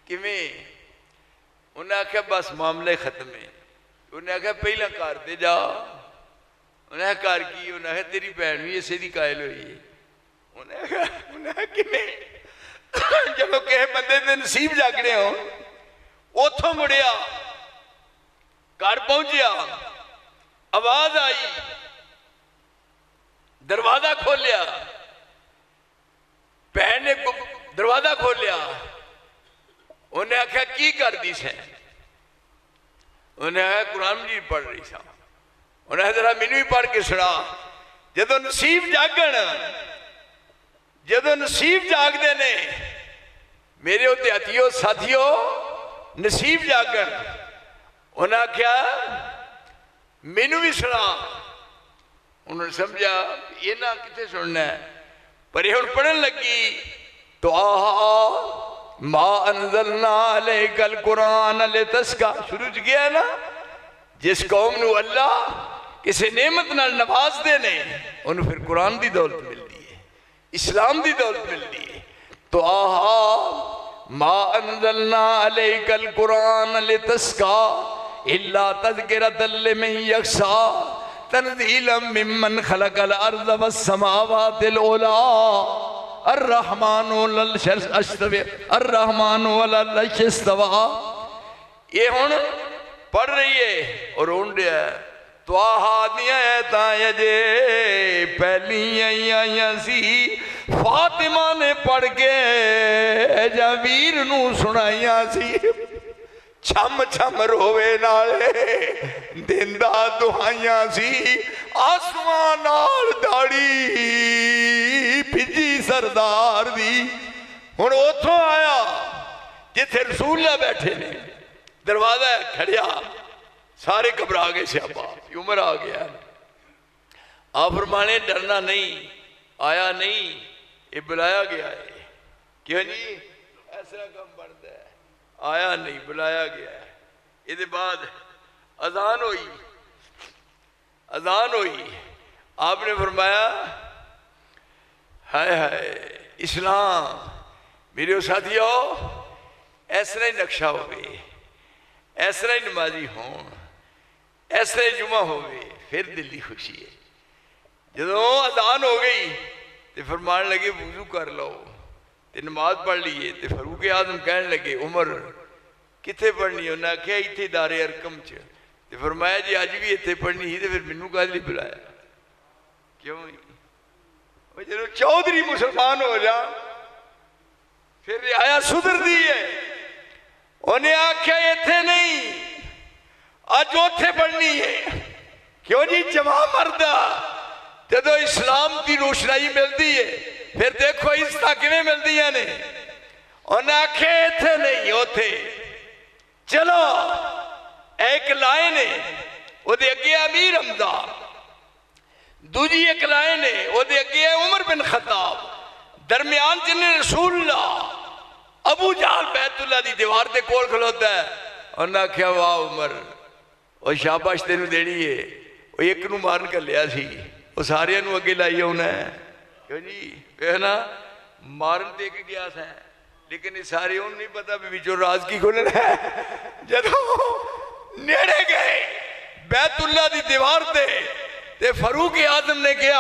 کیویں انہاں آکھیا بس معاملے ختم ہے انہیں آکھا پہلا کار دے جا انہیں کار کی انہیں آکھا تیری بہن بھی اسے دی قائل ہوئی ہے انہیں آکھا کنے جب کہے بندے دے نصیب جاگنے ہوں اوتھوں مڑیا کار پہنچیا آواز آئی دروازہ کھولیا بہن نے دروازہ کھولیا انہیں آکھا کی کر دی سے انہیں آیا قرآن مجید پڑھ رہی سا انہیں ذرا مینوں ہی پڑھ کے سنا جدو نصیب جاگن جدو نصیب جاگ دے نے میرے ہوتے ہتھیوں ساتھیوں نصیب جاگن انہیں کیا مینوں بھی سنا انہوں نے سمجھا یہ نہ کتے سننا ہے پر یہ ان پڑھن لگی تو آہا ما انزلنا علیک القرآن لتسکا شروع گیا نا جس قوم نو اللہ کسی نعمت نال نواز دینے انہوں پھر قرآن دی دولت مل دی ہے اسلام دی دولت مل دی ہے تو آہا ما انزلنا علیک القرآن لتسکا الا تذکرۃ لمن یخشی تنزیلا ممن خلق الارض والسماوات العلی الرحمن والعرش استوى یہ ہون پڑھ رہی ہے اور ہون دیا ہے تو آہادیاں ایتاں یجے پہلی آئیاں سی فاطمہ نے پڑھ کے جاویر نو سنائیاں سی چھم چھم روے نالے دیندہ دعائیاں سی آسمان نال داڑی بھجی سردار دی ہن اوتھوں آیا جتھے رسول اللہ بیٹھے نے دروازہ کھڑیا سارے گھبرا گئے صحابہ عمر آ گیا آپ فرمانے ڈرنا نہیں آیا نہیں یہ بلایا گیا ہے کیوں جی ایسا کم بنتا ہے آیا نہیں بلایا گیا ہے یہ بعد اذان ہوئی آپ نے فرمایا ہائے ہائے اسلام میرے ساتھیو ایسا ہی نقشہ ہوئے ایسا ہی نمازی ہون ایسا ہی جمعہ ہوئے پھر دلی خوشی ہے جدوں اذان ہو گئی تو فرمان لگے وضو کر لو تے نماز پڑھ لیے تے فاروق اعظم کہنے لگے عمر کتنے پڑھنی؟ انہیں آخیا اتنے دار ارکم چ تے فرمایا جی اج بھی اتنے پڑھنی ہی تے پھر مینوں کہہ لئی بلایا کیوں؟ جدوں چودھری مسلمان ہو جا پھر رعایا سدھر دی ہے. انہیں آخیا اتنے نہیں اج اوتھے پڑھنی ہے. کیوں جی؟ جمع مردہ جدو اسلام کی روشنائی ملتی ہے پھر دیکھو عزت کیویں ملتی نے. انہیں آخیا اتنے نہیں اوتھے چلو. ایک لائن ہے وہ دے اگے امیر حمزہ، دوجی ایک لائن ہے وہ دے اگے عمر بن خطاب، درمیان جن رسول اللہ ابو جہل بیت اللہ دی دیوار دے کول کھلوتا ہے. انہیں آخیا واہ عمر وہ شاباش تینوں دینی ہے. وہ ایک نو مارن کر لیا سی وہ سارے نو اگے لائی ہونا ہے. کیوں جی؟ کہنا مارن دے کے گیا تھا لیکن یہ سارے ان نہیں پتا بھی جو راز کی کھولنا ہے. جدو نیڑے گئے بیت اللہ دی دیوار دے تے فاروق اعظم نے کیا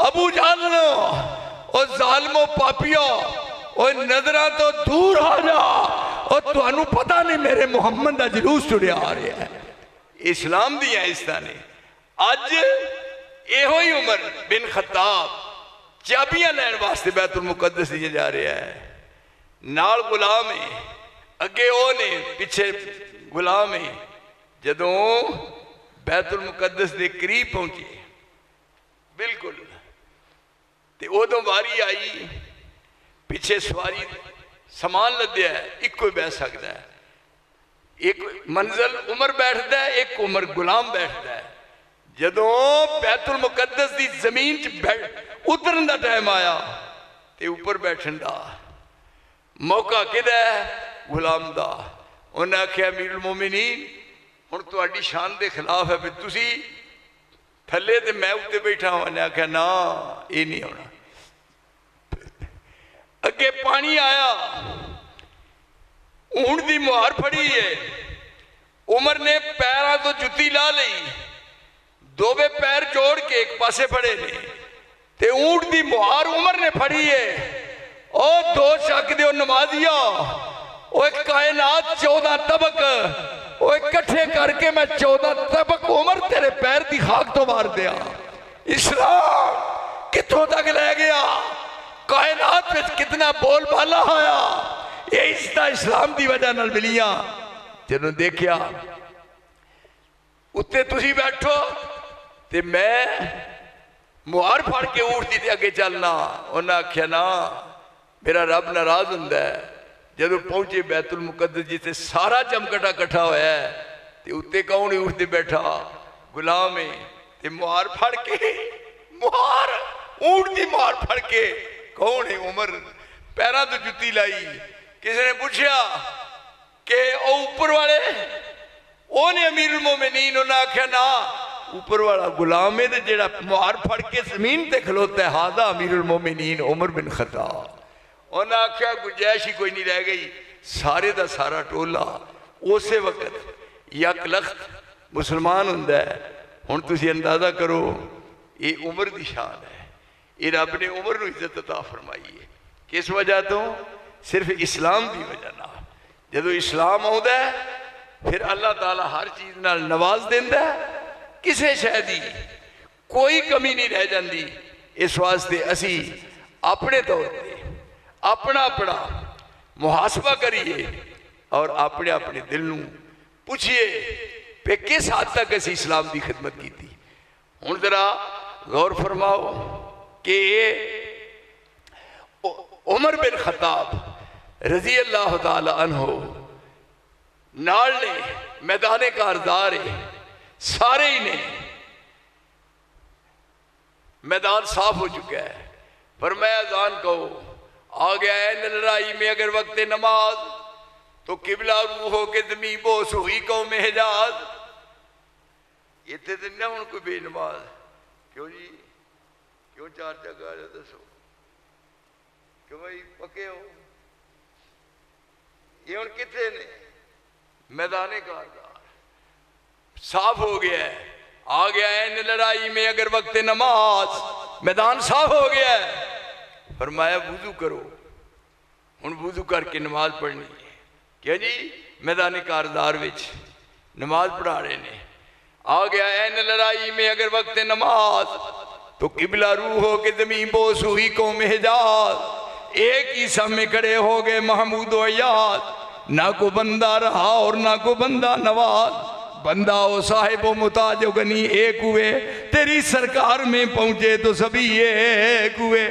ابو جہل او ظالمو پاپیو او نظرہ تو دور آ جا او تو انو پتہ نہیں میرے محمد دا جلوس ٹوڑے آ رہے ہیں. اسلام دیا اس نے اج یہ ہوئی عمر بن خطاب چابیاں لین واسطے بیت المقدس دیا جا رہا ہے. نال غلام ہے اگے او نے پیچھے غلام ہے. جدوں بیت المقدس دے قریب پہنچے بالکل تے ادوں واری آئی پیچھے سواری سامان لدیا ہے ایک کوئی بیٹھ سکتا ہے. ایک منزل عمر بیٹھتا ہے ایک عمر غلام بیٹھتا ہے. جدوں بیت المقدس دی زمین اترن دا ٹائم آیا تے اوپر بیٹھن دا موقع کدھا ہے؟ غلام دا. انہیں آخیا امیر المومنین ہن تہاڈی شان دے خلاف ہے پھر تسی تھلے تے میں اوتے بیٹھا ہوں. انہیں آخیا نا یہ نہیں ہونا. اگے پانی آیا اونٹ دی مہار پھڑی ہے. عمر نے پیراں تو جتی لا لئی دووے پیر جوڑ کے ایک پاسے پڑے نے تے اونٹ دی مہار عمر نے پھڑی ہے. او دو شک دیو نمازیا او ایک کائنات 14 طبق او اکٹھے کر کے میں 14 طبق عمر تیرے پیر دی خاک تو مار دیا. اسلام کتوں تک لے گیا کائنات میں کتنا بول بالا آیا. یہ عزت اسلام دی وجہ نال ملیاں. جنہوں دیکھیا اتے تسی بیٹھو تے میں مہار پھڑ کے اونٹ دی اگے چلنا. انہاں آکھیا نا میرا رب ناراض ہوندا ہے. جدوں پہنچے بیت المقدس جیتے سارا چمکٹا کٹھا ہوا ہے تے اتے کون اونٹ تے بیٹھا؟ غلام ہے. تے مہار پھڑ کے مہار اونٹ دی مہار پھڑ کے کون ہے؟ عمر. پیراں تو جتی لائی. کسی نے پوچھا کہ او اوپر والے او نے امیر المومنین؟ انہاں آکھیا نا اوپر والا غلام ہے جڑا مہار پھڑ کے زمین تے کھلوتا ہے ہاذا امیر المومنین عمر بن خطاب. انہاں آکھیا گنجائش ہی کوئی نہیں رہ گئی. سارے دا سارا ٹولا اسے وقت یک لخت مسلمان ہوندا ہے. ہن تسی اندازہ کرو یہ عمر دی شان ہے. یہ رب نے عمر نو عزت عطا فرمائی ہے. کس وجہ تو؟ صرف اسلام دی وجہ نہ. جدو اسلام آتا ہے پھر اللہ تعالیٰ ہر چیز نال نواز دیندہ ہے. کسے شے دی کوئی کمی نہیں رہ جاندی. اس واسطے اسی اپنے طور پہ اپنا محاسبہ کریے اور اپنے اپنے دل نو پوچھئے پہ کس حد تک اسی اسلام دی خدمت کی تھی. ہن ذرا غور فرماؤ کہ عمر بن خطاب رضی اللہ تعالی عنہ نال نے میدان کارزار سارے ہی نے میدان صاف ہو چکا ہے. فرمایا اذان کہو آ گیا ہے لڑائی میں اگر وقت نماز تو قبلہ روح ہو کے زمین بوس ہوئی قوم حجاز. یہ تھے تو نہ ان کو بے نماز. کیوں جی؟ کیوں چار جگہ دسو کہ بھائی پکے ہو؟ یہ ان کتنے نے میدان کارزار صاف ہو گیا ہے. آ گیا ہے لڑائی میں اگر وقت نماز، میدان صاف ہو گیا ہے، فرمایا وضو کرو، ہن وضو کر کے نماز پڑھنی ہے۔ کیا جی میدان کاردار وچ نماز پڑھا رہے نے، آ گیا ہے لڑائی میں اگر وقت نماز، تو قبلہ روح ہو کے زمین بوس ہوئی قوم حجاز، ایک ہی سامنے کھڑے ہو گئے محمود و عیاض، نہ کو بندہ رہا اور نہ کو بندہ نواز، بندہ و صاحب و متاج و غنی ایک ہوئے، تیری سرکار میں پہنچے تو سبھی ایک ہوئے۔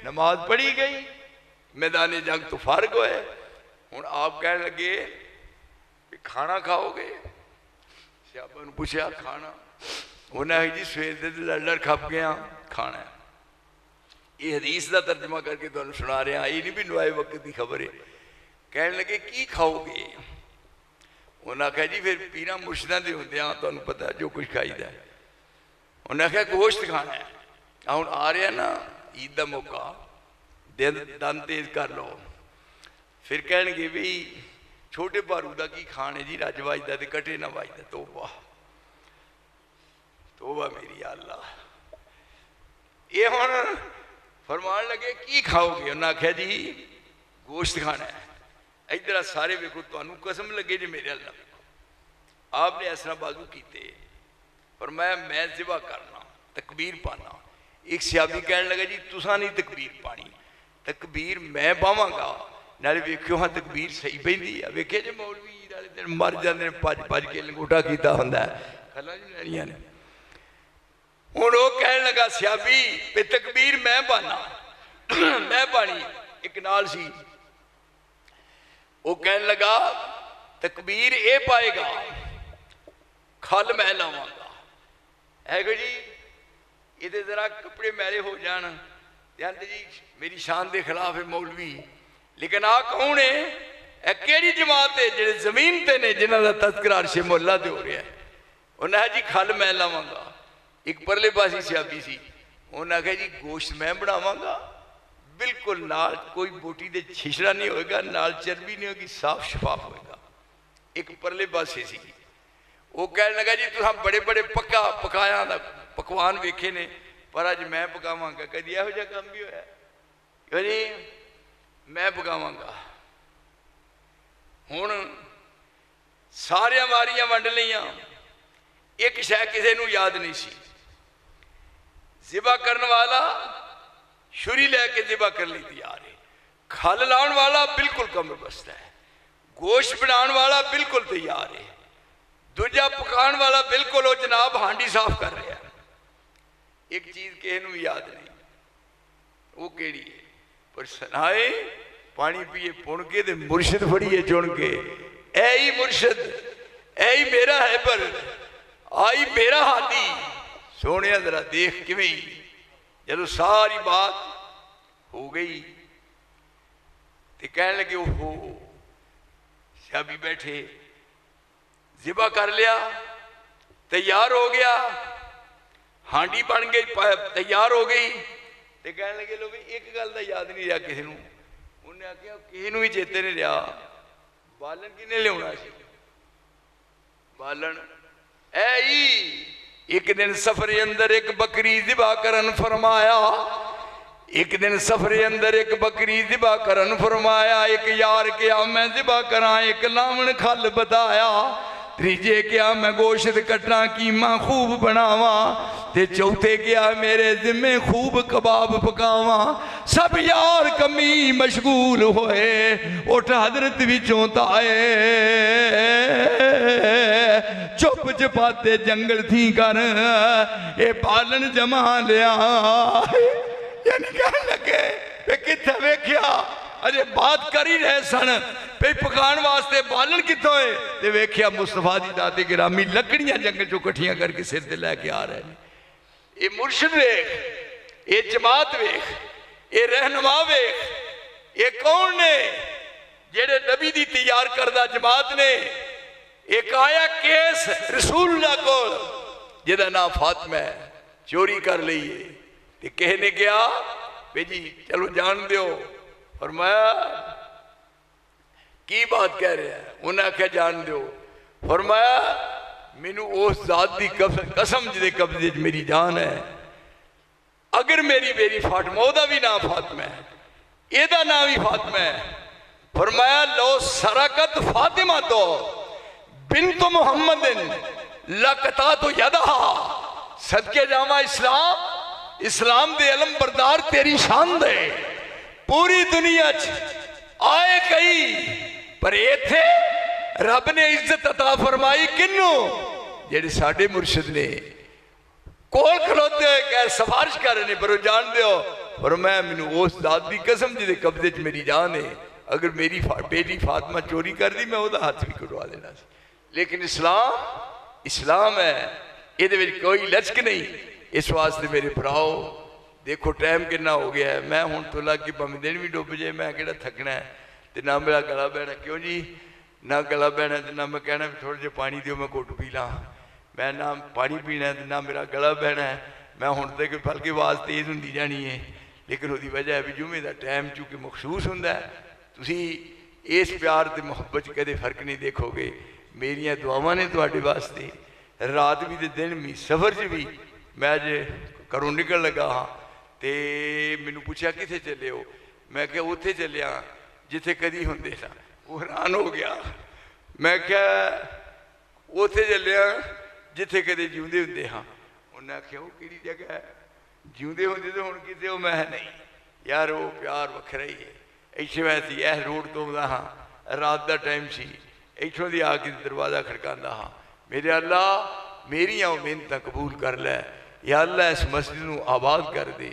نماز پڑھی گئی، میدان جنگ تو فارغ ہوئے۔ ہن آپ کہنے لگے کھانا کھاؤ گے؟ صحابہ نے پوچھا کھانا؟ انہوں نے جی سویر دے لڑ کھپ گیا کھانا ہے۔ یہ حدیث دا ترجمہ کر کے تو سنا رہے ہیں، یہ نہیں بھی نوائے وقت کی خبر ہے۔ کہنے لگے کی کھاؤ گے؟ انہوں نے کہا جی پھر پیرا مرشدہ دے ہوندے ہیں تو انہوں پتا جو کچھ کھائی دا ہے۔ انہوں نے کہا گوشت کھانا ہے۔ ہن آ رہے ہیں نا عید دا موقع، دن تیز کر لو۔ پھر کہنے گے بھی چھوٹے بارودہ کی کھانے جی رج واجدہ تے کٹے نہ واجدہ، توبہ توبہ میری اللہ۔ یہ ہن فرمان لگے کی کھاؤ گے؟ انہوں نے کہا جی گوشت کھانا ہے۔ ادھر سارے ویکھو تانوں قسم لگے جی میرے اللہ ویکھو۔ آپ نے اس طرح بازو کیتے، فرمایا میں ذبح کرنا تکبیر پانا۔ ایک صحابی کہنے لگا جی تساں نہیں تکبیر پانی، تکبیر میں پاواں گا، نالے ویکھو ہاں تکبیر صحیح پیندی ہے۔ ویکھے جی مولوی عید والے دن مر جاندے پج کے لنگوٹا کیتا ہوندا ہے، کھلا نہیں لینیاں نے۔ ہن وہ کہنے لگا صحابی پہ تکبیر میں پانا، میں پانی۔ ایک نال سی وہ کہنے لگا تکبیر اے پائے گا کھل میں لاواں گا۔ ہے گا جی یہ ذرا کپڑے میلے ہو جان جانتے جی میری شان دے خلاف ہے مولوی، لیکن آ کون ہے؟ اے کیڑی جماعت ہے جڑے زمین تے نے جنہاں دا تذکرہ عرش مولا تے ہو رہا ہے؟ انہوں نے جی کھل میں لاواں گا۔ ایک پرلے پاسی صحابی سی، انہوں نے کہا جی گوشت میں بناواں گا، بالکل نال کوئی بوٹی دے چھشڑا نہیں ہوئے گا، نال چربی نہیں ہوگی، صاف شفاف ہوئے گا۔ ایک پرلے پاسے سی وہ کہنے لگا جی تساں بڑے بڑے پکایا دا پکوان ویکھے نے، پر اج میں پکاواں گا۔ کدی ایہو جہا کام بھی ہویا ہے جی میں پکاواں گا۔ ہن سارے ماریاں ونڈ لیاں، ایک شے کسے نوں یاد نہیں سی۔ ذبح کرنے والا چھری لے کے ذبح کر لی تیار ہے، کھل لاؤن والا بالکل کمر بستہ ہے، گوشت بنان والا بالکل تیار ہے، دوجا پکان والا بالکل وہ جناب ہانڈی صاف کر رہا ہے۔ ایک چیز کہے نوں یاد نہیں، وہ کیڑی ہے؟ پر سنائے پانی پیے پون کے دے مرشد پڑھیے چون کے، اے ہی مرشد، اے ہی میرا حیبر، آئی میرا ہاتھی۔ سونے ذرا دیکھ کیویں جدو ساری بات ہو گئی تو کہنے لگے اوہو صحابی بیٹھے، ذبح کر لیا، تیار ہو گیا، ہانڈی بن گئی تیار ہو گئی، تو کہنے لگے لو بھی ایک گل دا یاد نہیں رہا کسی نوں۔ انہوں نے کہا کسی نوں بھی چیتے نہیں رہا، بالن کنے لے ہونا سی؟ بالن اے ہی ایک دن سفر اندر ایک بکری ذبح کرن فرمایا، ایک دن سفر اندر ایک بکری ذبح کرن فرمایا، ایک یار کیا میں ذبح کراں، ایک لاون کھل بتایا، تریجے کیا میں گوشت کٹنا کیما خوب بناواں، تے چوتھے کیا میرے ذمے خوب کباب پکاواں۔ سب یار کمی مشغول ہوئے، اٹھ حضرت وچوں تائے، چپ چپاتے جنگل تھی کر اے بالن جمع لیا۔ یعنی کہنے لگے پہ کتھے ویکھیا اجے بات کری رہے سن، پہ پکان واسطے بالن کتھوں ہے؟ تے ویکھیا مصطفیٰ دی ذات گرامی لکڑیاں جنگل چوں کٹھیاں کر کے سر تے لے کے آ رہے ہیں۔ اے مرشد ویکھ، اے جماعت ویکھ، اے رہنما ویکھ، اے کون نے جڑے نبی دی تیار کردہ جماعت نے؟ ایک آیا کیس رسول اللہ کو جدہ نام فاطمہ چوری کر لئیے، تے کہنے گیا بے جی چلو جان دیو، فرمایا کی بات کہہ رہے ہیں؟ انہاں کہا جان دیو، فرمایا مینو اس ذات دی قسم جدے قبضے میری جان ہے، اگر میری بیری فاطمہ، او دا بھی نام فاطمہ ہے، اے دا نام بھی فاطمہ ہے، فرمایا لو سرکت فاطمہ تو بنت محمد لقطا تو یدہا، صدقے جامع اسلام دے علم بردار تیری شان دے پوری دنیا آئے کئی پر اے تھے رب نے عزت عطا فرمائی کنو جیڑے ساڑھے مرشد نے کول کھلوتے ہوئے کہ سفارش کر رہے پر وہ جان دے ہو، فرمایا منو اس ذات دی قسم جدے قبضے چ میری جان ہے، اگر میری بیٹی فاطمہ چوری کر دی میں وہ دا ہاتھ بھی کٹوا دینا سی، لیکن اسلام ہے، یہ دے وچ کوئی لچک نہیں۔ اس واسطے میرے بھراؤ دیکھو ٹائم کتنا ہو گیا ہے، میں ہوں تو لگ کے پاویں دن بھی ڈوب جائے میں کہڑا تھکنا ہے تے نہ میرا گلا بہنا، کیوں جی نہ گلا بہنا تے نہ میں کہنا تھوڑے جے پانی دیو میں گھٹ پی لاں، میں نہ پانی پینا ہے نہ میرا گلا بہنا ہے، میں ہوں تے کہ بلکہ آواز تیز ہوندی جانی ہے، لیکن وہ دی وجہ ہے بھی جمعے دا ٹائم چونکہ مخصوص ہوندا ہے، تسی اس پیار تے محبت کدے فرق نہیں دیکھو گے۔ میریاں دعاواں نے تواڈے واسطے رات بھی تے دن بھی سفر چ بھی، میں اج گھروں نکل لگا ہاں تے مینوں پوچھا کتھے چلے ہو، میں کہ اوتھے چلیا جتھے کدی ہوندے سا، وہ حیران ہو گیا، میں کہا اوتھے چلیا جتھے کدے جیوندے ہوندے ہاں، انہوں نے آخیا وہ کیڑی جگہ ہے، جیوندے ہوندے تو ہن کتے ہو، میں نہیں یار وہ پیار وکھرا ہی ہے۔ ایتھے ویسی اے روڈ تو آندا ہاں، رات دا ٹائم سی، ایتھوں دی آ کے دروازہ کھڑکاندا ہاں، میرے اللہ میریاں محنتاں قبول کر لے، یا اللہ اس مسجد نو آباد کر دے،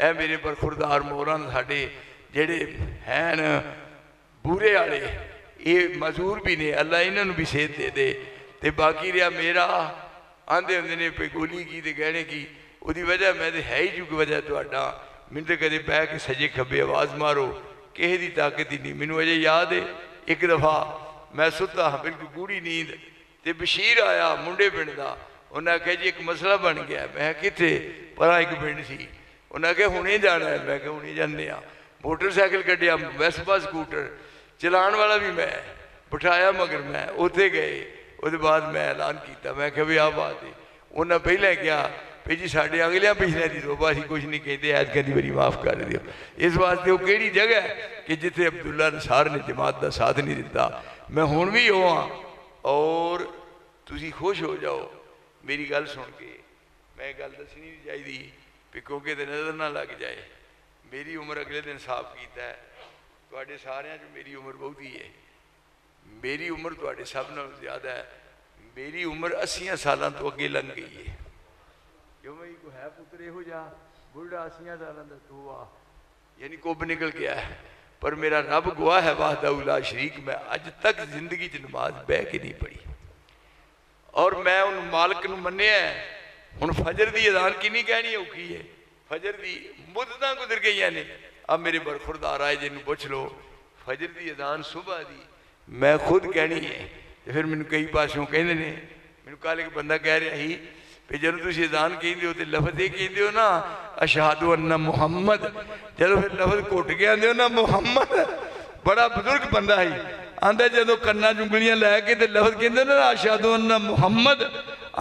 اے میرے برخوردار مولاں ساڈے جڑے ہیں بورے والے یہ معذور بھی نے، اللہ انہوں بھی صحت دے دے، تے باقی رہا میرا آندے ہوندے نے پہ گولی کی تے گہنے کی، وہ دی وجہ میں تے ہے ہی چونکہ وجہ تہاڈا، مینوں تے کدے بہ کے سجے کھبے آواز مارو کہے دی طاقت ہی نہیں۔ مینوں اجے یاد ہے ایک دفعہ میں ستا ہاں بالکل گوڑی نیند تے بشیر آیا منڈے پنڈ دا، انہوں نے کہا جی ایک مسئلہ بن گیا، میں کتھے پرا ایک پنڈ سی، انہوں نے کہا ہنے جانا ہے، میں کہا ہنے جانے ہاں، موٹر سائیکل کٹیا ویسپا سکوٹر چلان والا بھی میں بٹھایا مگر میں اوتھے گئے، اس بعد میں اعلان کیتا، میں کہا بھی آپ بات ہے، انہوں نے پہلے کیا پہ جی ساڑھے اگلیاں پچھلے دی توبہ ہی کچھ نہیں کہتے آج کہتی بری معاف کر دیو۔ اس واسطے وہ کیڑی جگہ ہے کہ جتے عبداللہ نصار نے جماعت دا ساتھ نہیں دیتا، میں ہون بھی ہوا اور تسی خوش ہو جاؤ میری گل سن کے، میں گل دسنی نہیں چاہیے دی پہ کیونکہ تے نظر نہ لگ جائے، میری عمر اگلے دن صاف کیتا ہے، تواڈے سارے ہیں جو میری عمر بہت ہی ہے، میری عمر تواڈے سب نال زیادہ ہے، میری عمر 80 سالاں تو اگے لنگ گئی ہے، کیوں میں کو ہے پترے ہو جا بڑھا 80 سالاں دا تو آ یعنی کوب نکل گیا ہے، پر میرا رب گواہ ہے وحدہ لا شریک، میں اج تک زندگی چ نماز بہ کے نہیں پڑھی، اور میں ان مالک نو منیا ہے۔ ہن فجر دی اذان کی نہیں کہنی اوکھی ہے، فجر دی مدتاں گزر گئی نے، اب میرے برخوردار آئے جنوں پوچھ لو فجر دی اذان صبح دی میں خود کہنی ہے، پھر مینوں کئی پاسوں کہندے نے، مینوں کل ایک بندہ کہہ رہا ہی پہ جدوں تسی اذان کہندے ہو تے لفظ یہ کہندے ہو نا اشہد ان محمد، جدوں پھر لفظ گھٹ کے آندے ہو نا محمد، بڑا بزرگ بندہ ہی آندہ جدوں کنا جنگلیاں لے کے تے لفظ کہندے نا اشہد ان محمد،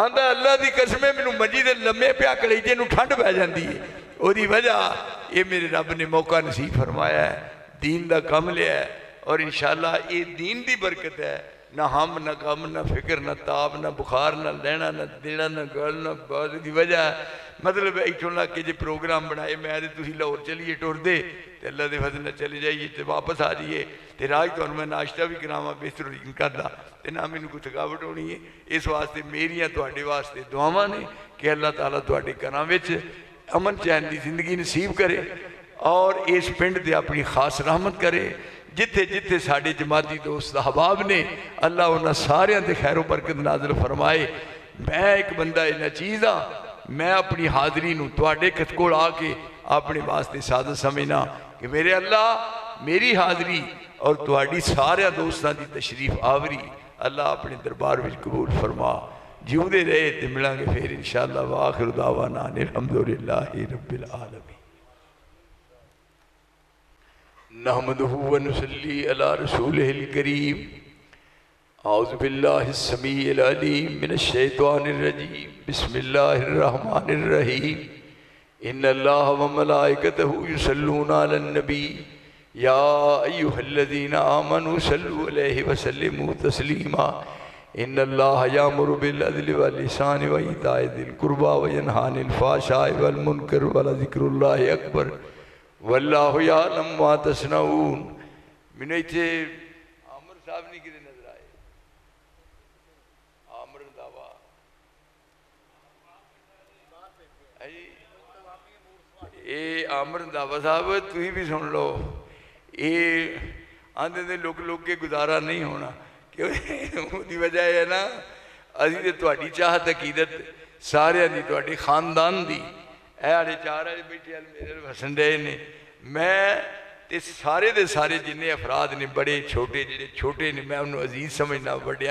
آندہ اللہ دی قسمیں مینوں مجی دے لمے پیا کلیجے نو ٹھنڈ پہ جاندی ہے، وہ دی وجہ یہ میرے رب نے موقع نصیب فرمایا ہے، دین دا کم لیا ہے، اور انشاءاللہ یہ دین دی برکت ہے، نہ ہم نہ غم نہ فکر نہ تاب نہ بخار نہ لینا نہ دینا نہ گل نہ بات دی وجہ ہے، مطلب ایٹھوں لگ کے جے پروگرام بنائے میں آدھے تسی لاہور چلیے ٹور دے تے اللہ دے فضل نہ چلے جائیے تے واپس آ جائیے تے راج تو میں ناشتہ بھی کراواں بہتر نہیں کردا تے نہ مینوں کوئی تھکاوٹ ہونی ہے، اس واسطے میریاں تواڈے واسطے دعاواں نے کہ اللہ تعالیٰ تواڈے گھراں وچ امن چین دی زندگی نصیب کرے اور اس پنڈ دے اپنی خاص رحمت کرے، جتھے جتھے ساڑھے جماعتی دوست احباب نے اللہ انہاں سارے دے خیر و برکت نازل فرمائے۔ میں ایک بندہ انہاں چیزاں میں اپنی حاضری نو تواڈے کول آ کے اپنے واسطے سعادت سمجھنا کہ میرے اللہ میری حاضری اور تواڈی سارے دوستاں دی تشریف آوری اللہ اپنے دربار وچ قبول فرما، جیوندے رہے تے ملاں گے پھر انشاءاللہ، وآخر دعوانا الحمدللہ رب العالمین۔ نحمدہ ونصلی علی رسولہ الکریم، اعوذ باللہ السمیع العلیم من الشیطان الرجیم بسم اللہ الرحمن الرحیم ان اللہ وملائکتہ یصلون علی النبی یا ایہا الذین آمنوا صلوا علیہ وسلموا تسلیما ان اللہ یامر بالعدل والإحسان وایتاء ذی القربى وینہی عن الفحشاء والمنکر ولذکر اللہ اکبر واللہ یعلم ما تصنعون۔ میں اتنے عامر صاحب نہیں کدے نظر آئے؟ عامر رنداوا اے عامر رنداوا صاحب تھی بھی سن لو، یہ آندے دے لوگ کے گزارا نہیں ہونا، کیوں دی وجہ ہے نا ابھی تو تہاڈی چاہت عقیدت سارے دی تہاڈے خاندان دی اے آڑے چار آڑے بیٹھے میرے حسن رہے نے، میں تے سارے دے سارے جنہیں افراد نے بڑے چھوٹے جڑے چھوٹے نے میں انہوں عزیز سمجھنا، بڑے